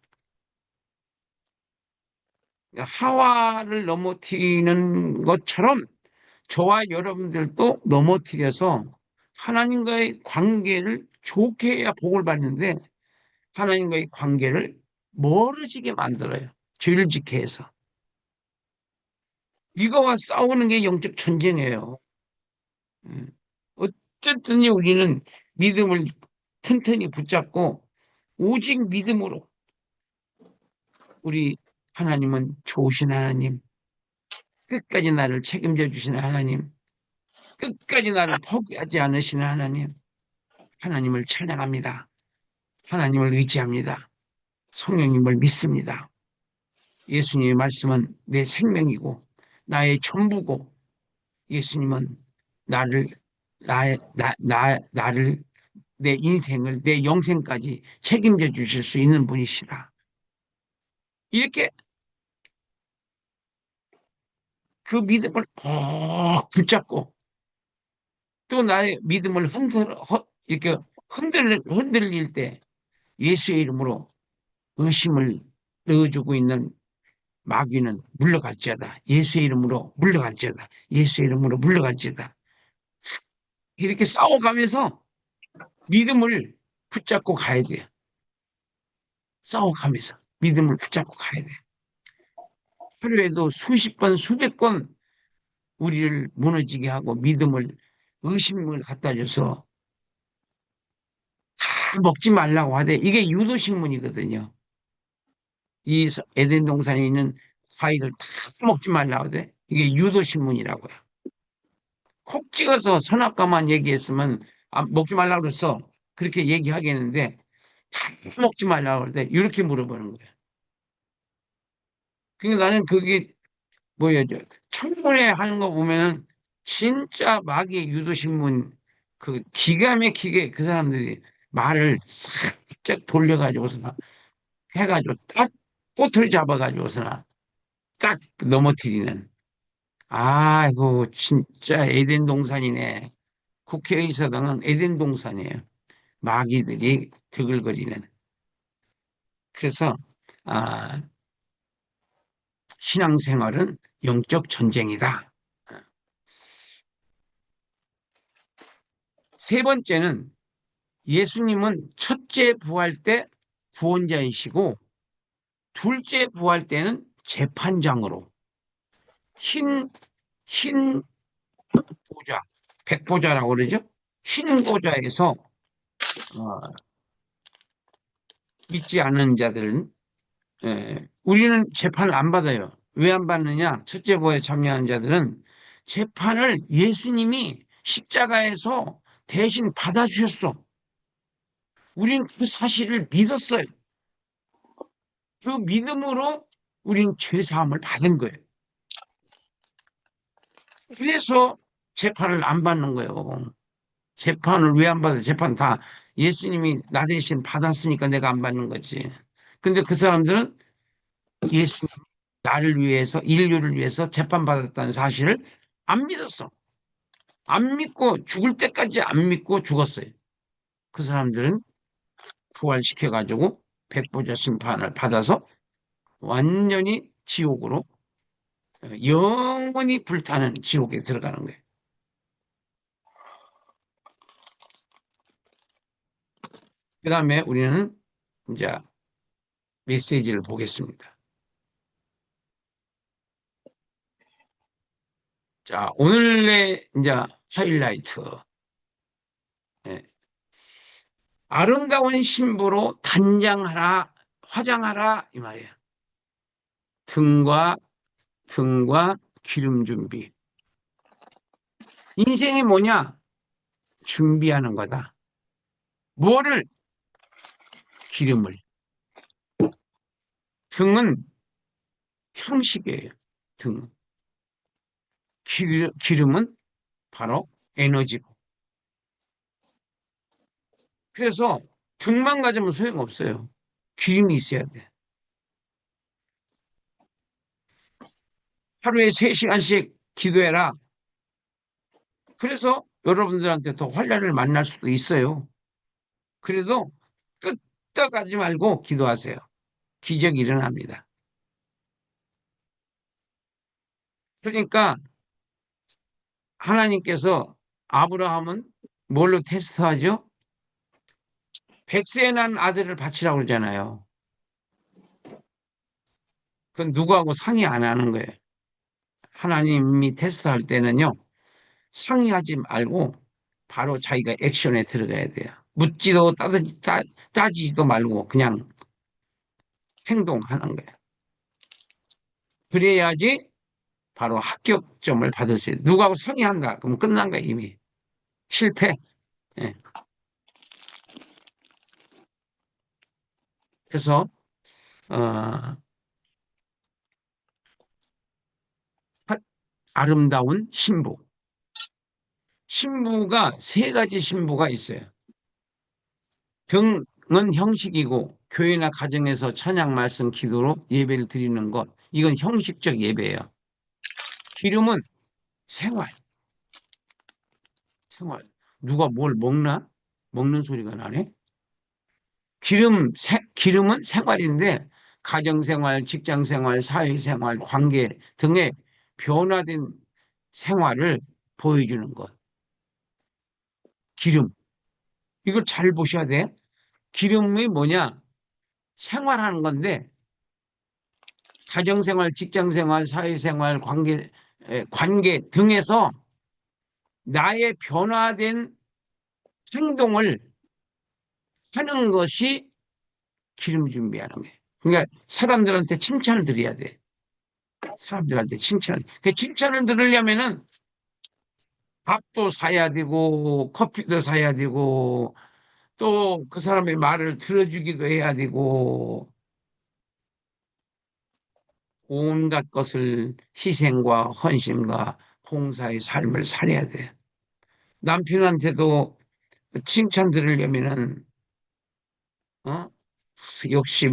하와를 넘어뜨리는 것처럼 저와 여러분들도 넘어뜨려서 하나님과의 관계를 좋게 해야 복을 받는데 하나님과의 관계를 멀어지게 만들어요. 죄를 짓게 해서. 이거와 싸우는 게 영적 전쟁이에요. 어쨌든 우리는 믿음을 튼튼히 붙잡고 오직 믿음으로 우리 하나님은 좋으신 하나님, 끝까지 나를 책임져 주시는 하나님, 끝까지 나를 포기하지 않으시는 하나님, 하나님을 찬양합니다. 하나님을 의지합니다. 성령님을 믿습니다. 예수님의 말씀은 내 생명이고 나의 전부고 예수님은 나를 나를 내 인생을 내 영생까지 책임져 주실 수 있는 분이시다. 이렇게 그 믿음을 꼭 붙잡고 또 나의 믿음을 이렇게 흔들릴 때 예수의 이름으로 의심을 넣어주고 있는 마귀는 물러갈지어다. 예수의 이름으로 물러갈지어다. 예수의 이름으로 물러갈지어다. 이렇게 싸워가면서 믿음을 붙잡고 가야 돼요. 싸워가면서 믿음을 붙잡고 가야 돼요. 하루에도 수십 번, 수백 번 우리를 무너지게 하고 믿음을, 의심을 갖다 줘서 다 먹지 말라고 하되 이게 유도식문이거든요. 이 에덴 동산에 있는 과일을 다 먹지 말라고 하되 이게 유도식문이라고요. 콕 찍어서 선악과만 얘기했으면 먹지 말라고 그랬어. 그렇게 얘기하겠는데 다 먹지 말라고 그러는데 이렇게 물어보는 거예요. 그러니까 나는 그게 뭐예요? 청문회 하는 거 보면은 진짜 마귀의 유도신문 그 기가 막히게 그 사람들이 말을 살짝 돌려가지고서나 해가지고 딱 꼬투리 잡아가지고서나 딱 넘어뜨리는 아이고 진짜 에덴 동산이네. 국회의사당은 에덴 동산이에요. 마귀들이 드글거리는. 그래서 아, 신앙생활은 영적 전쟁이다. 세 번째는 예수님은 첫째 부활 때 구원자이시고 둘째 부활 때는 재판장으로 흰, 흰 보좌, 백보좌라고 그러죠? 흰 보좌에서 믿지 않는 자들은 우리는 재판을 안 받아요. 왜 안 받느냐? 첫째 부활에 참여하는 자들은 재판을 예수님이 십자가에서 대신 받아주셨어. 우리는 그 사실을 믿었어요. 그 믿음으로 우리는 죄사함을 받은 거예요. 그래서 재판을 안 받는 거예요. 재판을 왜 안 받아? 재판 다 예수님이 나 대신 받았으니까 내가 안 받는 거지. 근데 그 사람들은 예수님 나를 위해서 인류를 위해서 재판받았다는 사실을 안 믿었어. 안 믿고 죽을 때까지 안 믿고 죽었어요. 그 사람들은 부활시켜가지고 백보자 심판을 받아서 완전히 지옥으로 영원히 불타는 지옥에 들어가는 거예요. 그 다음에 우리는 이제 메시지를 보겠습니다. 자, 오늘의 이제 하이라이트. 예. 아름다운 신부로 단장하라, 화장하라, 이 말이에요. 등과, 등과 기름 준비. 인생이 뭐냐? 준비하는 거다. 뭐를? 기름을. 등은 형식이에요. 등은. 기름은 바로 에너지고. 그래서 등만 가지면 소용없어요. 기름이 있어야 돼. 하루에 3시간씩 기도해라. 그래서 여러분들한테 더 환란을 만날 수도 있어요. 그래도 끄떡 하지 말고 기도하세요. 기적이 일어납니다. 그러니까 하나님께서 아브라함은 뭘로 테스트하죠? 100세 난 아들을 바치라고 그러잖아요. 그건 누구하고 상의 안 하는 거예요. 하나님이 테스트할 때는요. 상의하지 말고 바로 자기가 액션에 들어가야 돼요. 묻지도 따지지도 말고 그냥 행동하는 거예요. 그래야지 바로 합격점을 받을 수 있어요. 누구하고 상의한다. 그럼 끝난 거예요, 이미. 실패. 예. 그래서 어, 아름다운 신부. 신부가 세 가지 신부가 있어요. 등은 형식이고 교회나 가정에서 찬양 말씀 기도로 예배를 드리는 것. 이건 형식적 예배예요. 기름은 생활. 생활. 누가 뭘 먹나? 먹는 소리가 나네. 기름은 생활인데 가정생활, 직장생활, 사회생활, 관계 등의 변화된 생활을 보여주는 것. 기름. 이걸 잘 보셔야 돼. 기름이 뭐냐? 생활하는 건데, 가정생활, 직장생활, 사회생활, 관계 등에서 나의 변화된 행동을 하는 것이 기름 준비하는 거예요. 그러니까 사람들한테 칭찬을 드려야 돼. 사람들한테 칭찬. 그 칭찬을 들으려면은 밥도 사야 되고, 커피도 사야 되고, 또 그 사람의 말을 들어주기도 해야 되고, 온갖 것을 희생과 헌신과 봉사의 삶을 살아야 돼. 남편한테도 칭찬 들으려면은, 어? 역시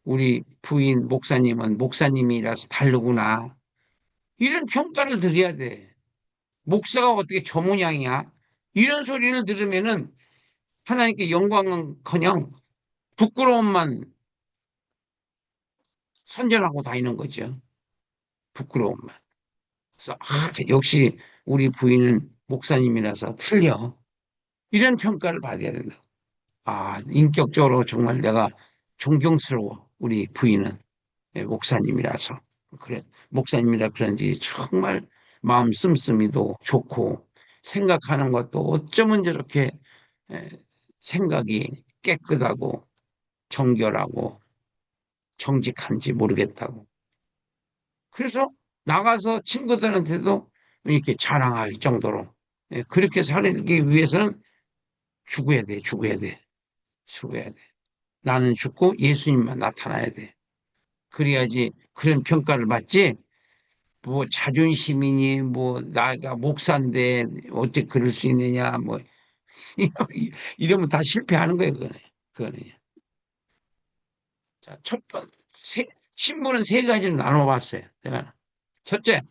우리 부인 목사님은 목사님이라서 다르구나. 이런 평가를 드려야 돼. 목사가 어떻게 저 모양이야? 이런 소리를 들으면은 하나님께 영광은커녕 부끄러움만 선전하고 다니는 거죠. 부끄러움만. 그래서 역시 우리 부인은 목사님이라서 틀려. 이런 평가를 받아야 된다. 인격적으로 정말 내가 존경스러워. 우리 부인은 목사님이라서. 그래, 목사님이라 그런지 정말 마음 씀씀이도 좋고 생각하는 것도 어쩌면 저렇게 에, 생각이 깨끗하고 정결하고 정직한지 모르겠다고. 그래서 나가서 친구들한테도 이렇게 자랑할 정도로 그렇게 살기 위해서는 죽어야 돼, 죽어야 돼, 죽어야 돼. 나는 죽고 예수님만 나타나야 돼. 그래야지 그런 평가를 받지. 뭐 자존심이니 뭐 나가 목사인데 어째 그럴 수 있느냐 뭐 이러면 다 실패하는 거예요. 그거는. 자, 신부는 세 가지로 나눠봤어요. 내가 첫째,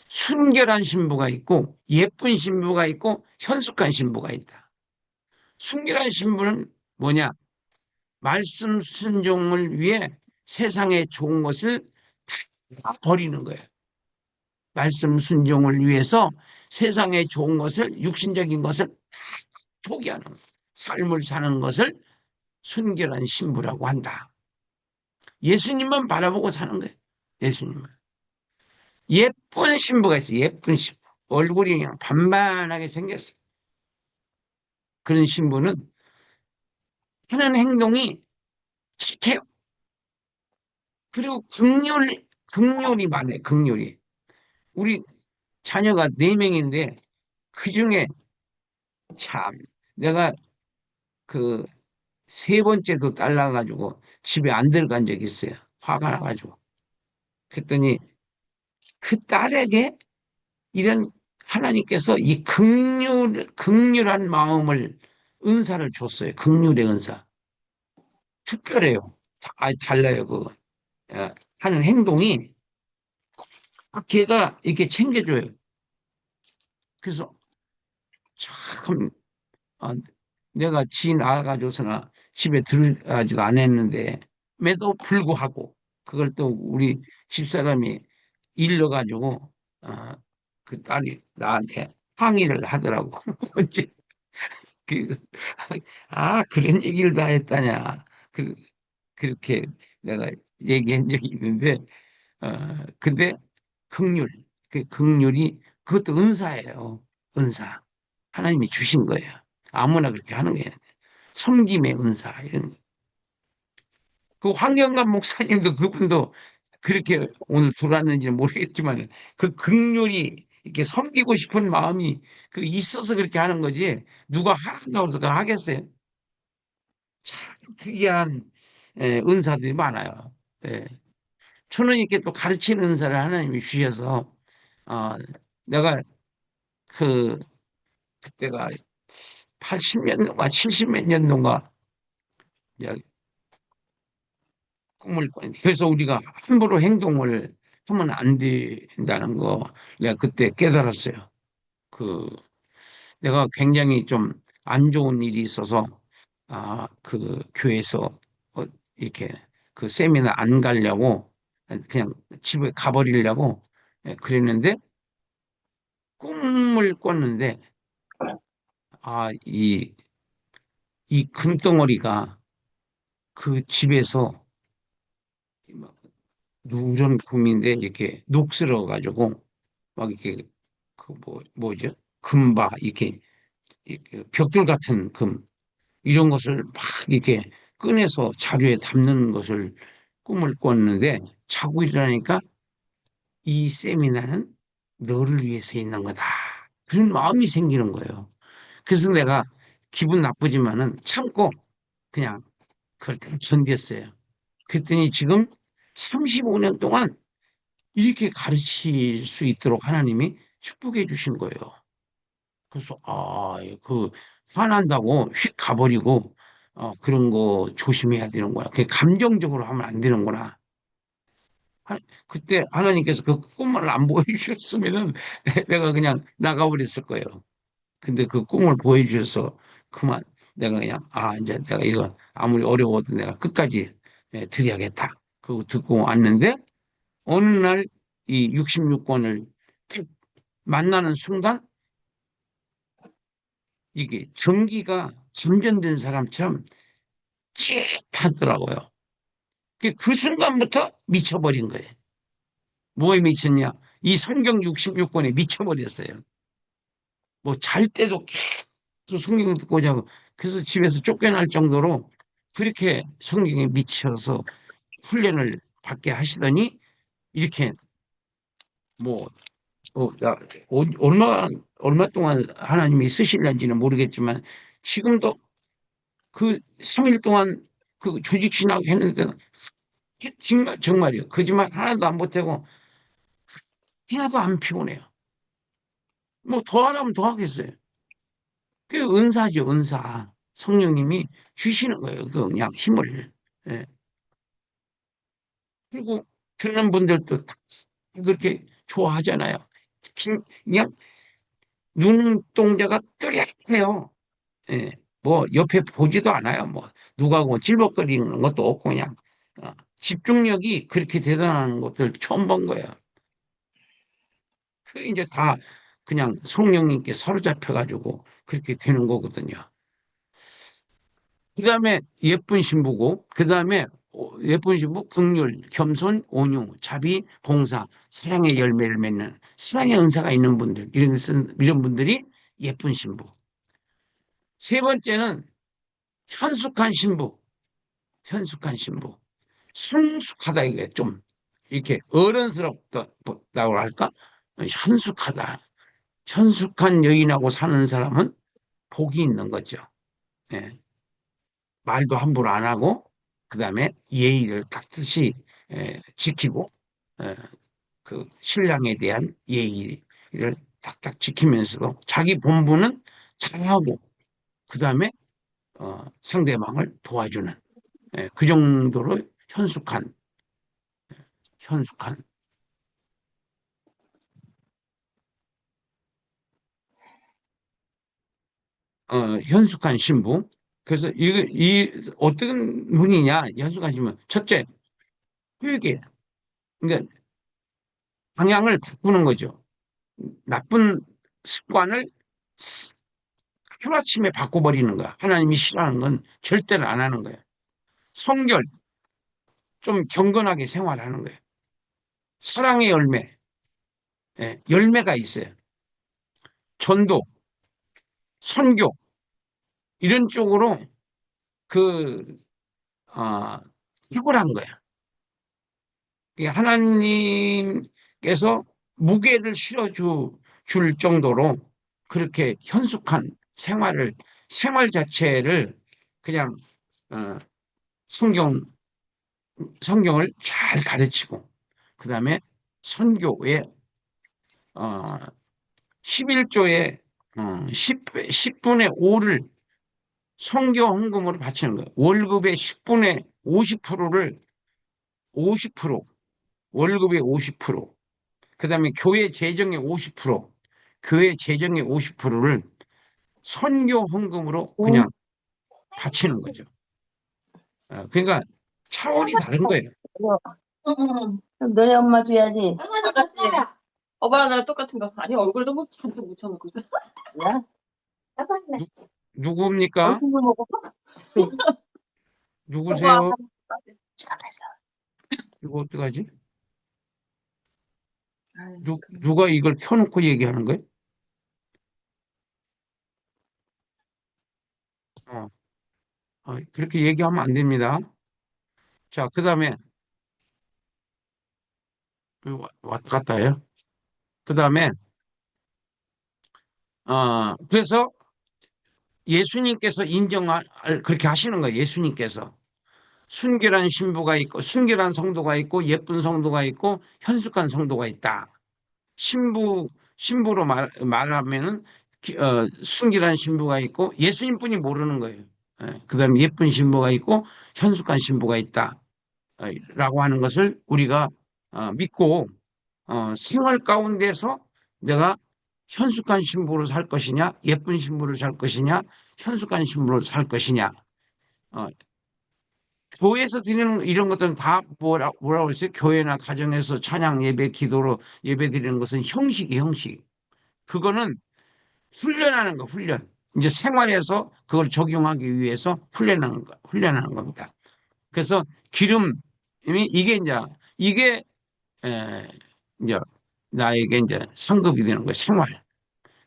순결한 신부가 있고 예쁜 신부가 있고 현숙한 신부가 있다. 순결한 신부는 뭐냐? 말씀 순종을 위해 세상에 좋은 것을 다 버리는 거예요. 말씀 순종을 위해서 세상에 좋은 것을 육신적인 것을 포기하는 삶을 사는 것을 순결한 신부라고 한다. 예수님만 바라보고 사는 거예요. 예수님만. 예쁜 신부가 있어요. 예쁜 신부. 얼굴이 그냥 반반하게 생겼어요. 그런 신부는 하는 행동이 착해요. 그리고 극률이 많아요. 극률이. 우리 자녀가 네 명인데 그중에 참 내가 그 세 번째도 딸 낳아가지고 집에 안 들어간 적이 있어요. 화가 나가지고. 그랬더니 그 딸에게 이런 하나님께서 이 극률한 마음을 은사를 줬어요. 극률의 은사. 특별해요. 달라요, 그거. 하는 행동이 걔가 이렇게 챙겨줘요. 그래서 참, 아, 내가 지 나가가지고서나 집에 들어가지도 않았는데에도 불구하고 그걸 또 우리 집사람이 일러가지고 어, 그 딸이 나한테 항의를 하더라고. 언제 그래서 그런 얘기를 다 했다냐. 그, 그렇게 내가 얘기한 적이 있는데 근데 극률 그 극률이 그것도 은사예요. 은사. 하나님이 주신 거예요. 아무나 그렇게 하는 게 섬김의 은사 이런 그 황경감 목사님도 그분도 그렇게 오늘 들어왔는지는 모르겠지만 그 극률이 이렇게 섬기고 싶은 마음이 그 있어서 그렇게 하는 거지 누가 하란다고 해서 그거 하겠어요? 참 특이한 은사들이 많아요. 예. 저는 이렇게 또 가르치는 은사를 하나님이 주셔서 어, 내가 그 그때가 80년도인가 70몇 년도인가 꿈을 그래서 우리가 함부로 행동을 하면 안 된다는 거 내가 그때 깨달았어요. 그 내가 굉장히 좀 안 좋은 일이 있어서 그 교회에서 이렇게 그 세미나 안 가려고 그냥 집에 가버리려고 그랬는데 꿈을 꿨는데 아, 이 금덩어리가 그 집에서 막 누런 금인데 이렇게 녹슬어 가지고 막 이렇게 그 뭐죠? 금바 이렇게 벽돌 같은 금 이런 것을 막 이렇게 꺼내서 자료에 담는 것을 꿈을 꿨는데 자고 일어나니까 이 세미나는 너를 위해서 있는 거다. 그런 마음이 생기는 거예요. 그래서 내가 기분 나쁘지만은 참고 그냥 그걸 견뎠어요. 그랬더니 지금 35년 동안 이렇게 가르칠 수 있도록 하나님이 축복해 주신 거예요. 그래서 그 화난다고 휙 가버리고 그런 거 조심해야 되는구나. 그게 감정적으로 하면 안 되는구나. 그때 하나님께서 그 꿈을 안 보여주셨으면은 내가 그냥 나가버렸을 거예요. 근데 그 꿈을 보여주셔서 그만 내가 그냥 이제 내가 이거 아무리 어려워도 내가 끝까지 드려야겠다. 그거 듣고 왔는데 어느 날 이 66권을 만나는 순간 이게 전기가 감전된 사람처럼 찌릿하더라고요. 그 순간부터 미쳐버린 거예요. 뭐에 미쳤냐? 이 성경 66권에 미쳐버렸어요. 뭐 잘 때도 계속 성경 듣고 자고 그래서 집에서 쫓겨날 정도로 그렇게 성경에 미쳐서 훈련을 받게 하시더니 이렇게 뭐 얼마 동안 하나님이 쓰실는지는 모르겠지만 지금도 그 3일 동안 그 조직 신학 했는데 정말이요. 거짓말 하나도 안 보태고 하나도 안 피곤해요. 뭐 더 하라면 더 하겠어요. 그게 은사죠, 은사. 성령님이 주시는 거예요. 그 그냥 힘을. 예. 그리고 듣는 분들도 다 그렇게 좋아하잖아요. 그냥 눈동자가 뚜렷해요. 예. 뭐 옆에 보지도 않아요. 뭐 누가 뭐 찔벅거리는 것도 없고 그냥 집중력이 그렇게 대단한 것들 처음 본 거예요. 그 이제 다 그냥 성령님께 사로잡혀 가지고 그렇게 되는 거거든요. 그다음에 예쁜 신부고 그다음에 예쁜 신부 긍휼, 겸손, 온유, 자비, 봉사, 사랑의 열매를 맺는 사랑의 은사가 있는 분들 이런 분들이 예쁜 신부. 세 번째는 현숙한 신부. 현숙한 신부. 성숙하다 이게 좀 이렇게 어른스럽다고 할까? 현숙하다. 현숙한 여인하고 사는 사람은 복이 있는 거죠. 예. 말도 함부로 안 하고 그다음에 예의를 깍듯이 지키고 예, 그 신랑에 대한 예의를 딱딱 지키면서도 자기 본분은 잘하고 그다음에 상대방을 도와주는 그 정도로 현숙한 현숙한 신부. 그래서 이 어떤 분이냐 현숙한 신부. 첫째, 회개. 그러니까 방향을 바꾸는 거죠. 나쁜 습관을 하루아침에 바꿔버리는 거야. 하나님이 싫어하는 건 절대로 안 하는 거야. 성결, 좀 경건하게 생활하는 거예요. 사랑의 열매, 열매가 있어요. 전도, 선교, 이런 쪽으로 그, 어, 탁월한 거야. 하나님께서 무게를 줄 정도로 그렇게 현숙한 생활 자체를 그냥, 어, 성경, 성경을 잘 가르치고, 그 다음에 선교에, 어, 11조에, 10분의 5를 선교 헌금으로 바치는 거예요. 월급의 10분의 50%를 50%, 월급의 50%, 그 다음에 교회 재정의 50%를 선교 헌금으로 오, 그냥 바치는 거죠. 그러니까 차원이 다른 거예요. 너네 엄마 줘야지. 똑같이. 오빠랑 나랑 똑같은 거. 아니, 얼굴도 뭐 잔뜩 묻혀놓고 있어. 야, 누, 누굽니까? 얼굴 먹어봐. 오빠. 누구세요? 이거 어떡하지? 누가 이걸 켜놓고 얘기하는 거예요? 어, 그렇게 얘기하면 안 됩니다. 자, 그 다음에 왔다 갔다 해요. 그 다음에 그래서 예수님께서 인정할 그렇게 하시는 거예요. 예수님께서 순결한 신부가 있고 순결한 성도가 있고 예쁜 성도가 있고 현숙한 성도가 있다. 신부로 말하면은 순결한 신부가 있고 예수님뿐이 모르는 거예요. 그다음에 예쁜 신부가 있고 현숙한 신부가 있다. 라고 하는 것을 우리가 믿고 생활 가운데서 내가 현숙한 신부로 살 것이냐, 예쁜 신부로 살 것이냐, 현숙한 신부로 살 것이냐. 어, 교회에서 드리는 이런 것들은 다 뭐라고 했어요? 교회나 가정에서 찬양 예배, 기도로 예배 드리는 것은 형식이 형식. 그거는 훈련하는 거, 훈련. 이제 생활에서 그걸 적용하기 위해서 훈련하는 겁니다. 그래서 기름이 이게 에, 이제 나에게 이제 상급이 되는 거예요. 생활,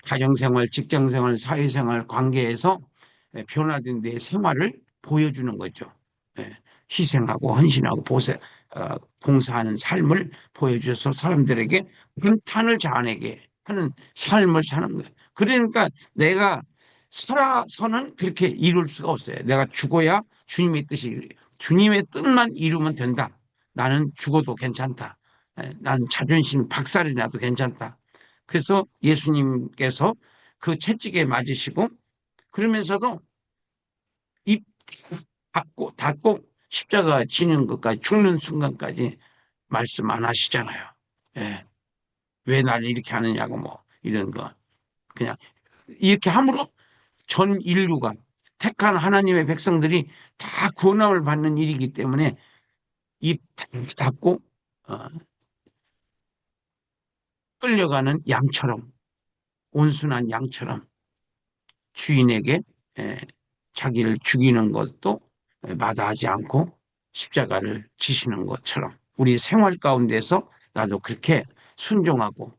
가정생활, 직장생활, 사회생활, 관계에서 변화된 내 생활을 보여주는 거죠. 예, 희생하고 헌신하고 봉사하는 삶을 보여줘서 사람들에게 평탄을 자아내게 하는 삶을 사는 거예요. 그러니까 내가 살아서는 그렇게 이룰 수가 없어요. 내가 죽어야 주님의 뜻만 이루면 된다. 나는 죽어도 괜찮다. 나는 자존심 박살이 나도 괜찮다. 그래서 예수님께서 그 채찍에 맞으시고 그러면서도 입 닫고 십자가 지는 것까지 죽는 순간까지 말씀 안 하시잖아요. 예. 왜 나를 이렇게 하느냐고 뭐 이런 거 그냥 이렇게 함으로 전 인류가 택한 하나님의 백성들이 다 구원함을 받는 일이기 때문에 입 닫고 어, 끌려가는 양처럼 온순한 양처럼 주인에게 자기를 죽이는 것도 마다하지 않고 십자가를 지시는 것처럼 우리 생활 가운데서 나도 그렇게 순종하고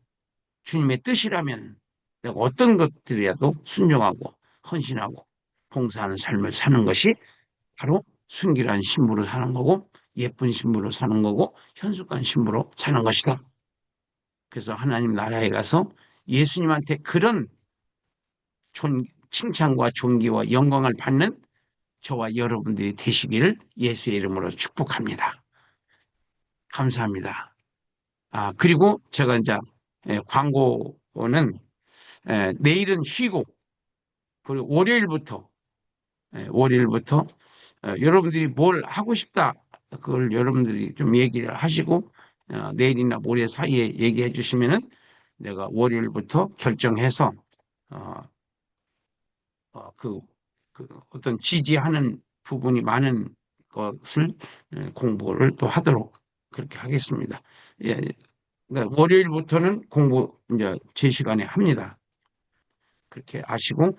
주님의 뜻이라면 내가 어떤 것들이라도 순종하고 헌신하고 봉사하는 삶을 사는 것이 바로 순결한 신부로 사는 거고 예쁜 신부로 사는 거고 현숙한 신부로 사는 것이다. 그래서 하나님 나라에 가서 예수님한테 그런 칭찬과 존귀와 영광을 받는 저와 여러분들이 되시기를 예수의 이름으로 축복합니다. 감사합니다. 그리고 제가 이제 광고는 내일은 쉬고 그리고 월요일부터 여러분들이 뭘 하고 싶다 그걸 여러분들이 좀 얘기를 하시고 내일이나 모레 사이에 얘기해 주시면은 내가 월요일부터 결정해서 어, 그 어떤 지지하는 부분이 많은 것을 공부를 또 하도록 그렇게 하겠습니다. 예, 그러니까 월요일부터는 공부 이제 제 시간에 합니다. 그렇게 아시고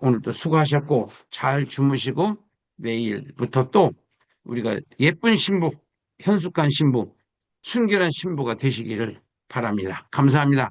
오늘도 수고하셨고 잘 주무시고 내일부터 또 우리가 예쁜 신부, 현숙한 신부, 순결한 신부가 되시기를 바랍니다. 감사합니다.